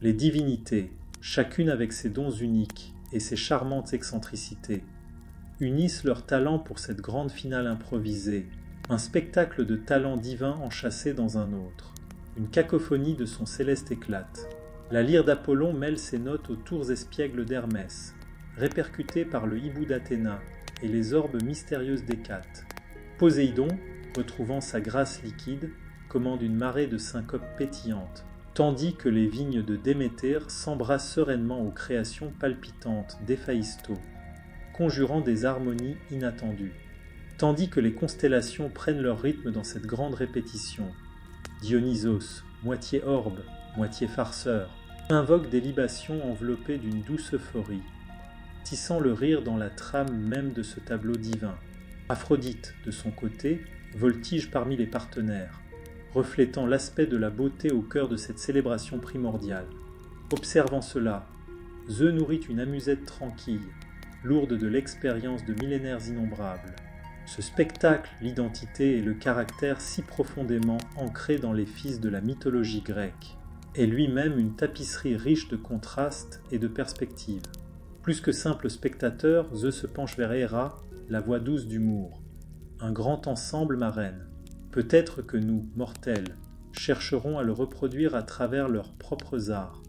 Les divinités, chacune avec ses dons uniques et ses charmantes excentricités, unissent leurs talents pour cette grande finale improvisée, un spectacle de talents divins enchâssés dans un autre. Une cacophonie de son céleste éclate. La lyre d'Apollon mêle ses notes aux tours espiègles d'Hermès, répercutées par le hibou d'Athéna et les orbes mystérieuses d'Hécate. Poséidon, retrouvant sa grâce liquide, commande une marée de syncopes pétillantes, tandis que les vignes de Déméter s'embrassent sereinement aux créations palpitantes d'Héphaïsto, conjurant des harmonies inattendues. Tandis que les constellations prennent leur rythme dans cette grande répétition, Dionysos, moitié orbe, moitié farceur, invoque des libations enveloppées d'une douce euphorie, tissant le rire dans la trame même de ce tableau divin. Aphrodite, de son côté, voltige parmi les partenaires, reflétant l'aspect de la beauté au cœur de cette célébration primordiale. Observant cela, Zeus nourrit une amusette tranquille, lourde de l'expérience de millénaires innombrables. Ce spectacle, l'identité et le caractère si profondément ancrés dans les fils de la mythologie grecque, est lui-même une tapisserie riche de contrastes et de perspectives. Plus que simple spectateur, Zeus se penche vers Héra, la voix douce d'humour. Un grand ensemble, ma reine. Peut-être que nous, mortels, chercherons à le reproduire à travers leurs propres arts.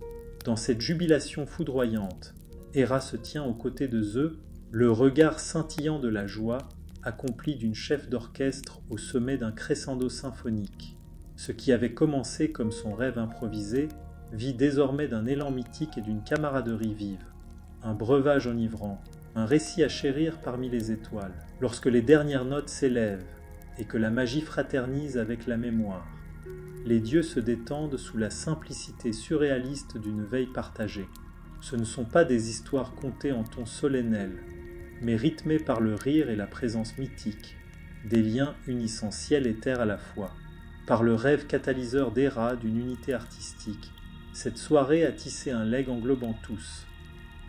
Dans cette jubilation foudroyante, Héra se tient aux côtés de Zeus, le regard scintillant de la joie, accompli d'une chef d'orchestre au sommet d'un crescendo symphonique. Ce qui avait commencé comme son rêve improvisé vit désormais d'un élan mythique et d'une camaraderie vive. Un breuvage enivrant, un récit à chérir parmi les étoiles, lorsque les dernières notes s'élèvent et que la magie fraternise avec la mémoire. Les dieux se détendent sous la simplicité surréaliste d'une veille partagée. Ce ne sont pas des histoires contées en ton solennel, mais rythmées par le rire et la présence mythique, des liens unissant ciel et terre à la fois. Par le rêve catalyseur d'Héra d'une unité artistique, cette soirée a tissé un legs englobant tous,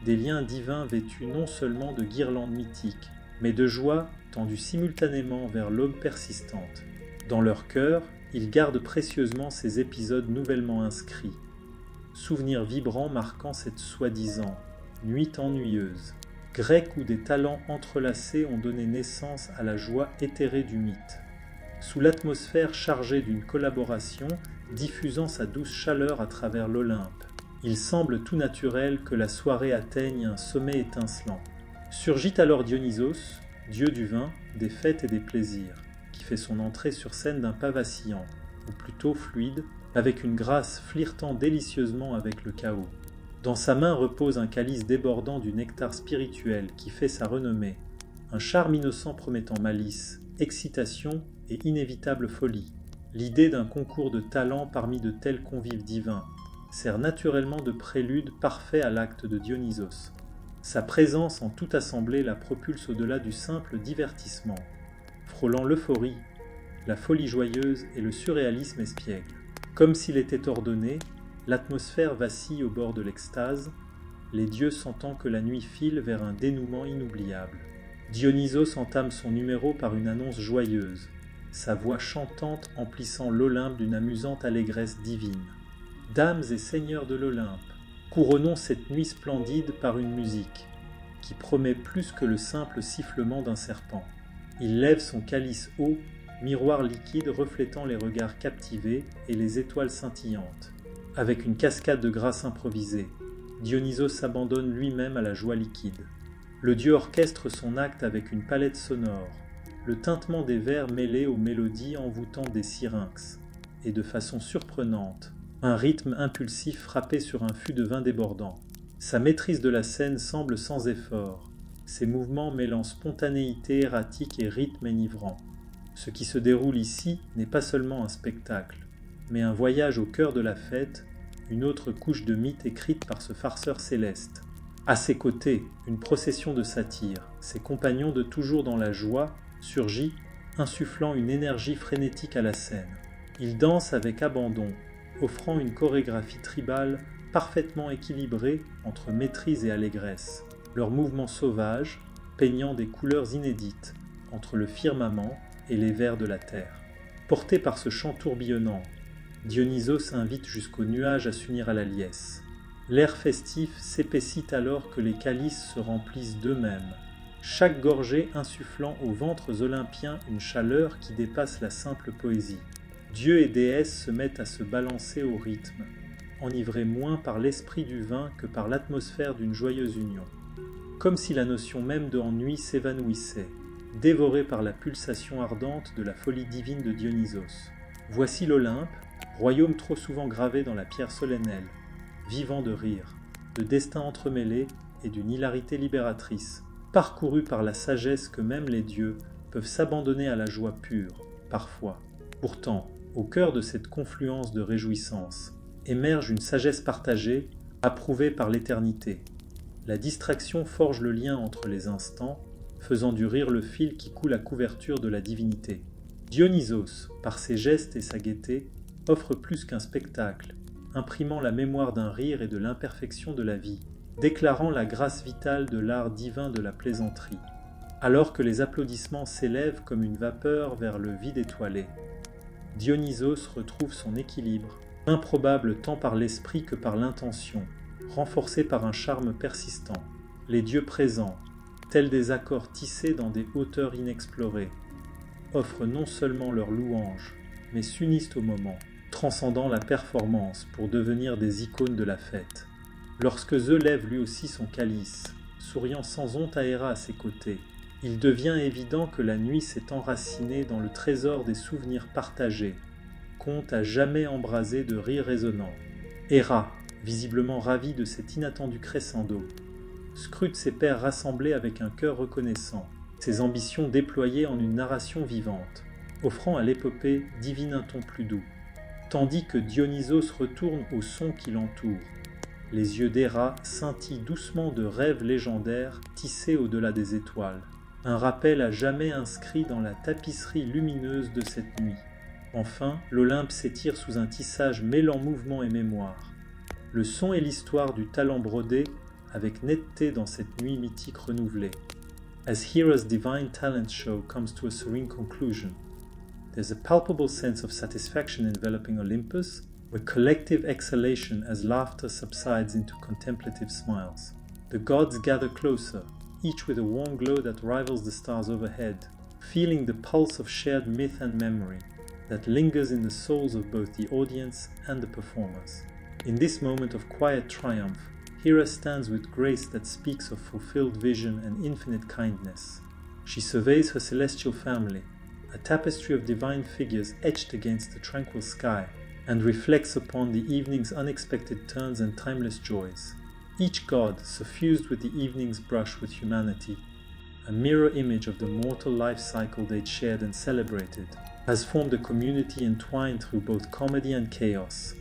des liens divins vêtus non seulement de guirlandes mythiques, mais de joie tendue simultanément vers l'aube persistante. Dans leur cœur, ils gardent précieusement ces épisodes nouvellement inscrits, souvenirs vibrants marquant cette soi-disant nuit ennuyeuse, grecque où des talents entrelacés ont donné naissance à la joie éthérée du mythe. Sous l'atmosphère chargée d'une collaboration diffusant sa douce chaleur à travers l'Olympe, il semble tout naturel que la soirée atteigne un sommet étincelant. Surgit alors Dionysos, dieu du vin, des fêtes et des plaisirs, qui fait son entrée sur scène d'un pas vacillant, ou plutôt fluide, avec une grâce flirtant délicieusement avec le chaos. Dans sa main repose un calice débordant du nectar spirituel qui fait sa renommée, un charme innocent promettant malice, excitation et inévitable folie. L'idée d'un concours de talents parmi de tels convives divins sert naturellement de prélude parfait à l'acte de Dionysos. Sa présence en toute assemblée la propulse au-delà du simple divertissement, frôlant l'euphorie, la folie joyeuse et le surréalisme espiègle. Comme s'il était ordonné, l'atmosphère vacille au bord de l'extase, les dieux sentant que la nuit file vers un dénouement inoubliable. Dionysos entame son numéro par une annonce joyeuse, sa voix chantante emplissant l'Olympe d'une amusante allégresse divine. Dames et seigneurs de l'Olympe, couronnons cette nuit splendide par une musique qui promet plus que le simple sifflement d'un serpent. Il lève son calice haut, miroir liquide reflétant les regards captivés et les étoiles scintillantes. Avec une cascade de grâce improvisée, Dionysos s'abandonne lui-même à la joie liquide. Le dieu orchestre son acte avec une palette sonore, le tintement des vers mêlé aux mélodies envoûtantes des syrinx, et de façon surprenante, un rythme impulsif frappé sur un fût de vin débordant. Sa maîtrise de la scène semble sans effort, ses mouvements mêlant spontanéité erratique et rythme enivrant. Ce qui se déroule ici n'est pas seulement un spectacle, mais un voyage au cœur de la fête, une autre couche de mythe écrite par ce farceur céleste. À ses côtés, une procession de satyres, ses compagnons de toujours dans la joie, surgit, insufflant une énergie frénétique à la scène. Ils dansent avec abandon, offrant une chorégraphie tribale parfaitement équilibrée entre maîtrise et allégresse, leurs mouvements sauvages, peignant des couleurs inédites entre le firmament et les vers de la terre. Porté par ce chant tourbillonnant, Dionysos invite jusqu'aux nuages à s'unir à la liesse. L'air festif s'épaissit alors que les calices se remplissent d'eux-mêmes, chaque gorgée insufflant aux ventres olympiens une chaleur qui dépasse la simple poésie. Dieux et déesses se mettent à se balancer au rythme, enivrés moins par l'esprit du vin que par l'atmosphère d'une joyeuse union. Comme si la notion même d'ennui s'évanouissait, dévorée par la pulsation ardente de la folie divine de Dionysos. Voici l'Olympe, royaume trop souvent gravé dans la pierre solennelle, vivant de rire, de destin entremêlé et d'une hilarité libératrice, parcouru par la sagesse que même les dieux peuvent s'abandonner à la joie pure, parfois. Pourtant, au cœur de cette confluence de réjouissances, émerge une sagesse partagée, approuvée par l'éternité. La distraction forge le lien entre les instants, faisant du rire le fil qui coule à couverture de la divinité. Dionysos, par ses gestes et sa gaieté, offre plus qu'un spectacle, imprimant la mémoire d'un rire et de l'imperfection de la vie, déclarant la grâce vitale de l'art divin de la plaisanterie. Alors que les applaudissements s'élèvent comme une vapeur vers le vide étoilé, Dionysos retrouve son équilibre, improbable tant par l'esprit que par l'intention, renforcé par un charme persistant. Les dieux présents, tels des accords tissés dans des hauteurs inexplorées, offrent non seulement leur louange, mais s'unissent au moment, transcendant la performance pour devenir des icônes de la fête. Lorsque Zeus lève lui aussi son calice, souriant sans honte à Héra à ses côtés, il devient évident que la nuit s'est enracinée dans le trésor des souvenirs partagés, conte à jamais embrasé de rires résonnants. Héra, visiblement ravie de cet inattendu crescendo, scrute ses pairs rassemblés avec un cœur reconnaissant, ses ambitions déployées en une narration vivante, offrant à l'épopée divine un ton plus doux, tandis que Dionysos retourne au son qui l'entoure. Les yeux d'Héra scintillent doucement de rêves légendaires tissés au-delà des étoiles, un rappel à jamais inscrit dans la tapisserie lumineuse de cette nuit. Enfin, l'Olympe s'étire sous un tissage mêlant mouvement et mémoire. Le son et l'histoire du talent brodé avec netteté dans cette nuit mythique renouvelée. As Hera's divine talent show comes to a serene conclusion, there's a palpable sense of satisfaction enveloping Olympus, with collective exhalation as laughter subsides into contemplative smiles. The gods gather closer, each with a warm glow that rivals the stars overhead, feeling the pulse of shared myth and memory that lingers in the souls of both the audience and the performers. In this moment of quiet triumph, Hera stands with grace that speaks of fulfilled vision and infinite kindness. She surveys her celestial family, a tapestry of divine figures etched against the tranquil sky, and reflects upon the evening's unexpected turns and timeless joys. Each god, suffused with the evening's brush with humanity, a mirror image of the mortal life cycle they'd shared and celebrated, has formed a community entwined through both comedy and chaos.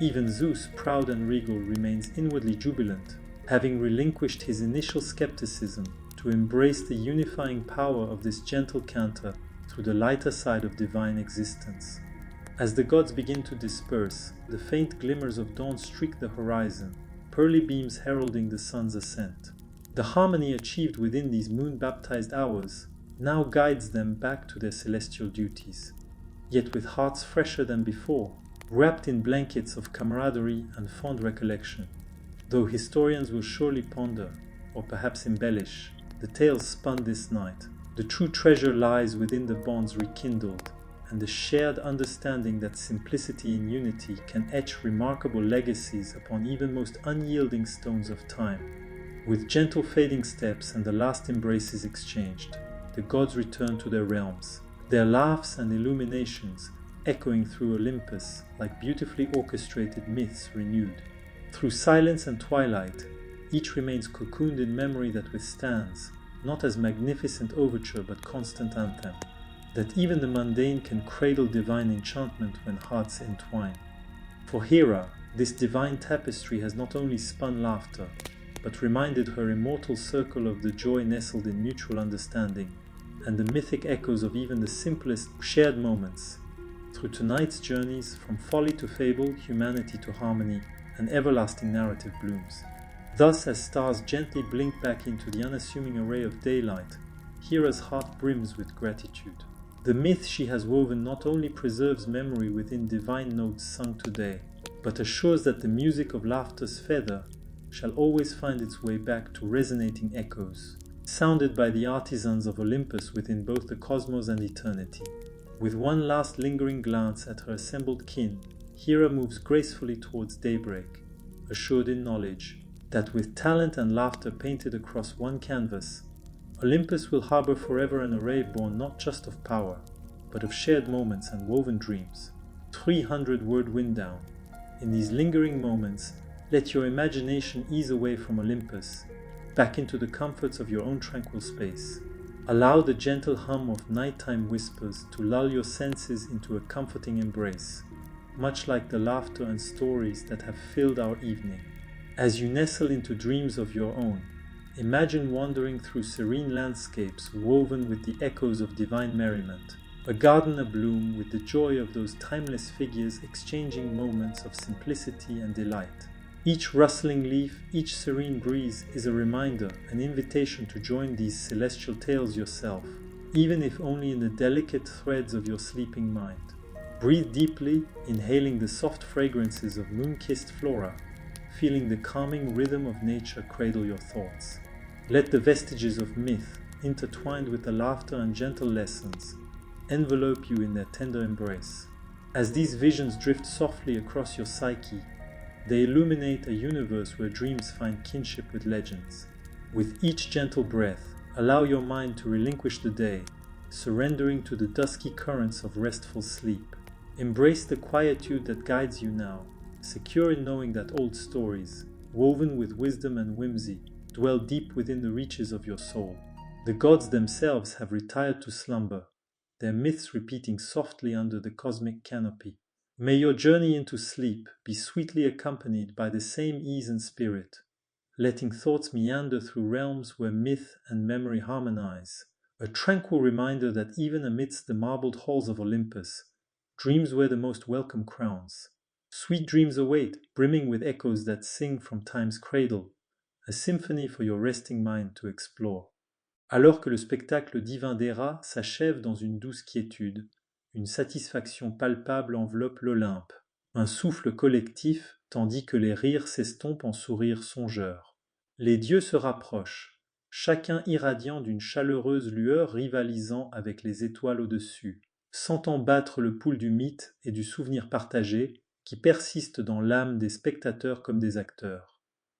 Even Zeus, proud and regal, remains inwardly jubilant, having relinquished his initial skepticism to embrace the unifying power of this gentle cantor through the lighter side of divine existence. As the gods begin to disperse, the faint glimmers of dawn streak the horizon, pearly beams heralding the sun's ascent. The harmony achieved within these moon-baptized hours now guides them back to their celestial duties, yet with hearts fresher than before, wrapped in blankets of camaraderie and fond recollection. Though historians will surely ponder, or perhaps embellish, the tales spun this night, the true treasure lies within the bonds rekindled, and the shared understanding that simplicity in unity can etch remarkable legacies upon even most unyielding stones of time. With gentle fading steps and the last embraces exchanged, the gods return to their realms, their laughs and illuminations echoing through Olympus like beautifully orchestrated myths renewed. Through silence and twilight, each remains cocooned in memory that withstands, not as magnificent overture but constant anthem, that even the mundane can cradle divine enchantment when hearts entwine. For Hera, this divine tapestry has not only spun laughter, but reminded her immortal circle of the joy nestled in mutual understanding, and the mythic echoes of even the simplest shared moments. Through tonight's journeys, from folly to fable, humanity to harmony, an everlasting narrative blooms. Thus, as stars gently blink back into the unassuming array of daylight, Hera's heart brims with gratitude. The myth she has woven not only preserves memory within divine notes sung today, but assures that the music of laughter's feather shall always find its way back to resonating echoes, sounded by the artisans of Olympus within both the cosmos and eternity. With one last lingering glance at her assembled kin, Hera moves gracefully towards daybreak, assured in knowledge that with talent and laughter painted across one canvas, Olympus will harbor forever an array born not just of power, but of shared moments and woven dreams. 300-word wind down. In these lingering moments, let your imagination ease away from Olympus, back into the comforts of your own tranquil space. Allow the gentle hum of nighttime whispers to lull your senses into a comforting embrace, much like the laughter and stories that have filled our evening. As you nestle into dreams of your own, imagine wandering through serene landscapes woven with the echoes of divine merriment, a garden abloom with the joy of those timeless figures exchanging moments of simplicity and delight. Each rustling leaf, each serene breeze is a reminder, an invitation to join these celestial tales yourself, even if only in the delicate threads of your sleeping mind. Breathe deeply, inhaling the soft fragrances of moon-kissed flora, feeling the calming rhythm of nature cradle your thoughts. Let the vestiges of myth, intertwined with the laughter and gentle lessons, envelope you in their tender embrace. As these visions drift softly across your psyche, they illuminate a universe where dreams find kinship with legends. With each gentle breath, allow your mind to relinquish the day, surrendering to the dusky currents of restful sleep. Embrace the quietude that guides you now, secure in knowing that old stories, woven with wisdom and whimsy, dwell deep within the reaches of your soul. The gods themselves have retired to slumber, their myths repeating softly under the cosmic canopy. May your journey into sleep be sweetly accompanied by the same ease and spirit, letting thoughts meander through realms where myth and memory harmonize, a tranquil reminder that even amidst the marbled halls of Olympus, dreams wear the most welcome crowns. Sweet dreams await, brimming with echoes that sing from time's cradle, a symphony for your resting mind to explore. Alors que le spectacle divin d'Héra s'achève dans une douce quiétude, une satisfaction palpable enveloppe l'Olympe, un souffle collectif tandis que les rires s'estompent en sourires songeurs. Les dieux se rapprochent, chacun irradiant d'une chaleureuse lueur rivalisant avec les étoiles au-dessus, sentant battre le pouls du mythe et du souvenir partagé qui persiste dans l'âme des spectateurs comme des acteurs.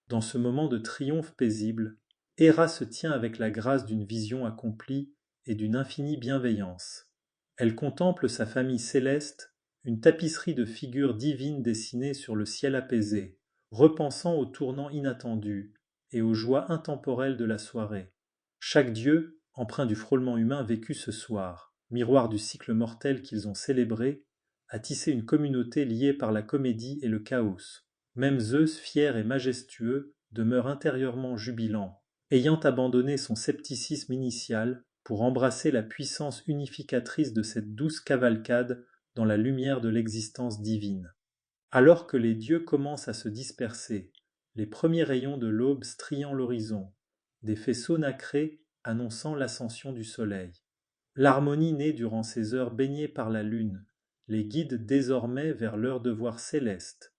Dans ce moment de triomphe paisible, Héra se tient avec la grâce d'une vision accomplie et d'une infinie bienveillance. Elle contemple sa famille céleste, une tapisserie de figures divines dessinées sur le ciel apaisé, repensant aux tournants inattendus et aux joies intemporelles de la soirée. Chaque dieu, empreint du frôlement humain vécu ce soir, miroir du cycle mortel qu'ils ont célébré, a tissé une communauté liée par la comédie et le chaos. Même Zeus, fier et majestueux, demeure intérieurement jubilant, ayant abandonné son scepticisme initial pour embrasser la puissance unificatrice de cette douce cavalcade dans la lumière de l'existence divine. Alors que les dieux commencent à se disperser, les premiers rayons de l'aube striant l'horizon, des faisceaux nacrés annonçant l'ascension du soleil. L'harmonie née durant ces heures baignées par la lune les guide désormais vers leur devoir céleste,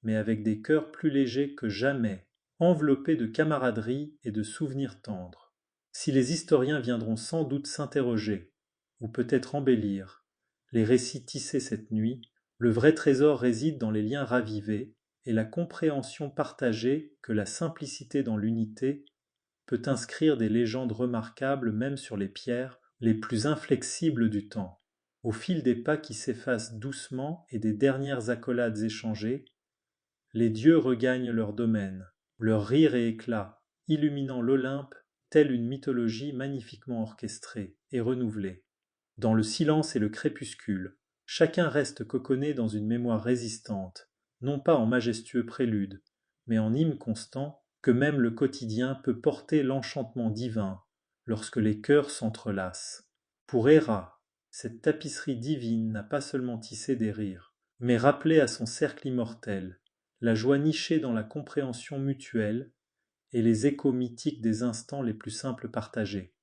mais avec des cœurs plus légers que jamais, enveloppés de camaraderie et de souvenirs tendres. Si les historiens viendront sans doute s'interroger, ou peut-être embellir, les récits tissés cette nuit, le vrai trésor réside dans les liens ravivés et la compréhension partagée que la simplicité dans l'unité peut inscrire des légendes remarquables même sur les pierres les plus inflexibles du temps. Au fil des pas qui s'effacent doucement et des dernières accolades échangées, les dieux regagnent leur domaine, leur rire et éclat, illuminant l'Olympe telle une mythologie magnifiquement orchestrée et renouvelée. Dans le silence et le crépuscule, chacun reste coconné dans une mémoire résistante, non pas en majestueux prélude, mais en hymne constant que même le quotidien peut porter l'enchantement divin lorsque les cœurs s'entrelacent. Pour Héra, cette tapisserie divine n'a pas seulement tissé des rires, mais rappelé à son cercle immortel la joie nichée dans la compréhension mutuelle et les échos mythiques des instants les plus simples partagés.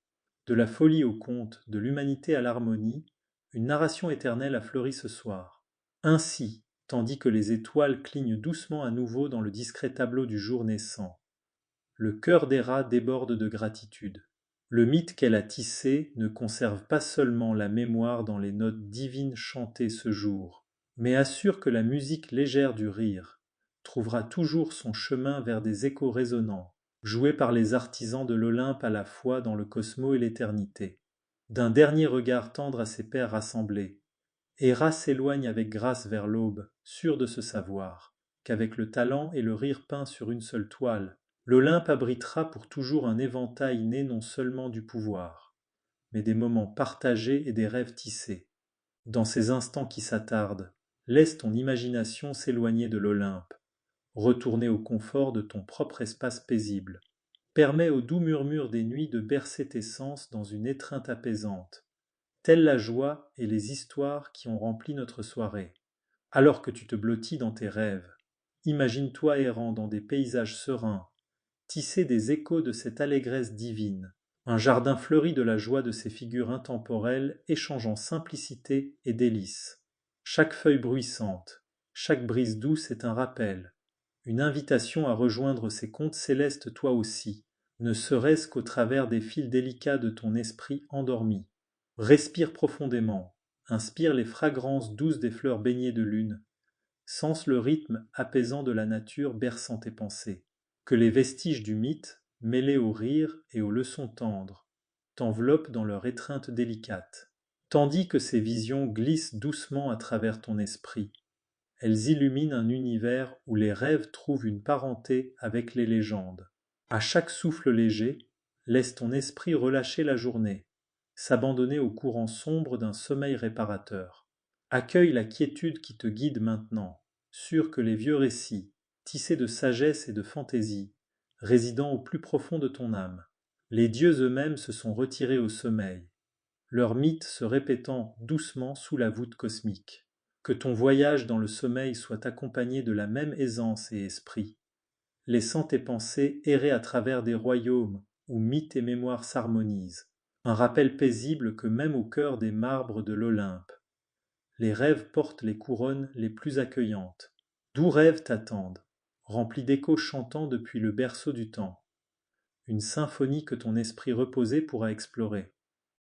De la folie au conte, de l'humanité à l'harmonie, une narration éternelle a fleuri ce soir. Ainsi, tandis que les étoiles clignent doucement à nouveau dans le discret tableau du jour naissant, le cœur d'Héra déborde de gratitude. Le mythe qu'elle a tissé ne conserve pas seulement la mémoire dans les notes divines chantées ce jour, mais assure que la musique légère du rire trouvera toujours son chemin vers des échos résonnants, joués par les artisans de l'Olympe à la fois dans le cosmos et l'éternité. D'un dernier regard tendre à ses pairs rassemblés, Héra s'éloigne avec grâce vers l'aube, sûre de se savoir, qu'avec le talent et le rire peints sur une seule toile, l'Olympe abritera pour toujours un éventail né non seulement du pouvoir, mais des moments partagés et des rêves tissés. Dans ces instants qui s'attardent, laisse ton imagination s'éloigner de l'Olympe, retourner au confort de ton propre espace paisible. Permets aux doux murmures des nuits de bercer tes sens dans une étreinte apaisante, telle la joie et les histoires qui ont rempli notre soirée. Alors que tu te blottis dans tes rêves, imagine-toi errant dans des paysages sereins, tisser des échos de cette allégresse divine, un jardin fleuri de la joie de ces figures intemporelles échangeant simplicité et délices. Chaque feuille bruissante, chaque brise douce est un rappel, une invitation à rejoindre ces contes célestes toi aussi, ne serait-ce qu'au travers des fils délicats de ton esprit endormi. Respire profondément, inspire les fragrances douces des fleurs baignées de lune, sens le rythme apaisant de la nature berçant tes pensées. Que les vestiges du mythe, mêlés aux rires et aux leçons tendres, t'enveloppent dans leur étreinte délicate, tandis que ces visions glissent doucement à travers ton esprit. Elles illuminent un univers où les rêves trouvent une parenté avec les légendes. À chaque souffle léger, laisse ton esprit relâcher la journée, s'abandonner au courant sombre d'un sommeil réparateur. Accueille la quiétude qui te guide maintenant, sûr que les vieux récits, tissés de sagesse et de fantaisie, résidant au plus profond de ton âme. Les dieux eux-mêmes se sont retirés au sommeil, leurs mythes se répétant doucement sous la voûte cosmique. Que ton voyage dans le sommeil soit accompagné de la même aisance et esprit, laissant tes pensées errer à travers des royaumes où mythes et mémoires s'harmonisent, un rappel paisible que même au cœur des marbres de l'Olympe, les rêves portent les couronnes les plus accueillantes. Doux rêves t'attendent, remplis d'échos chantants depuis le berceau du temps, une symphonie que ton esprit reposé pourra explorer.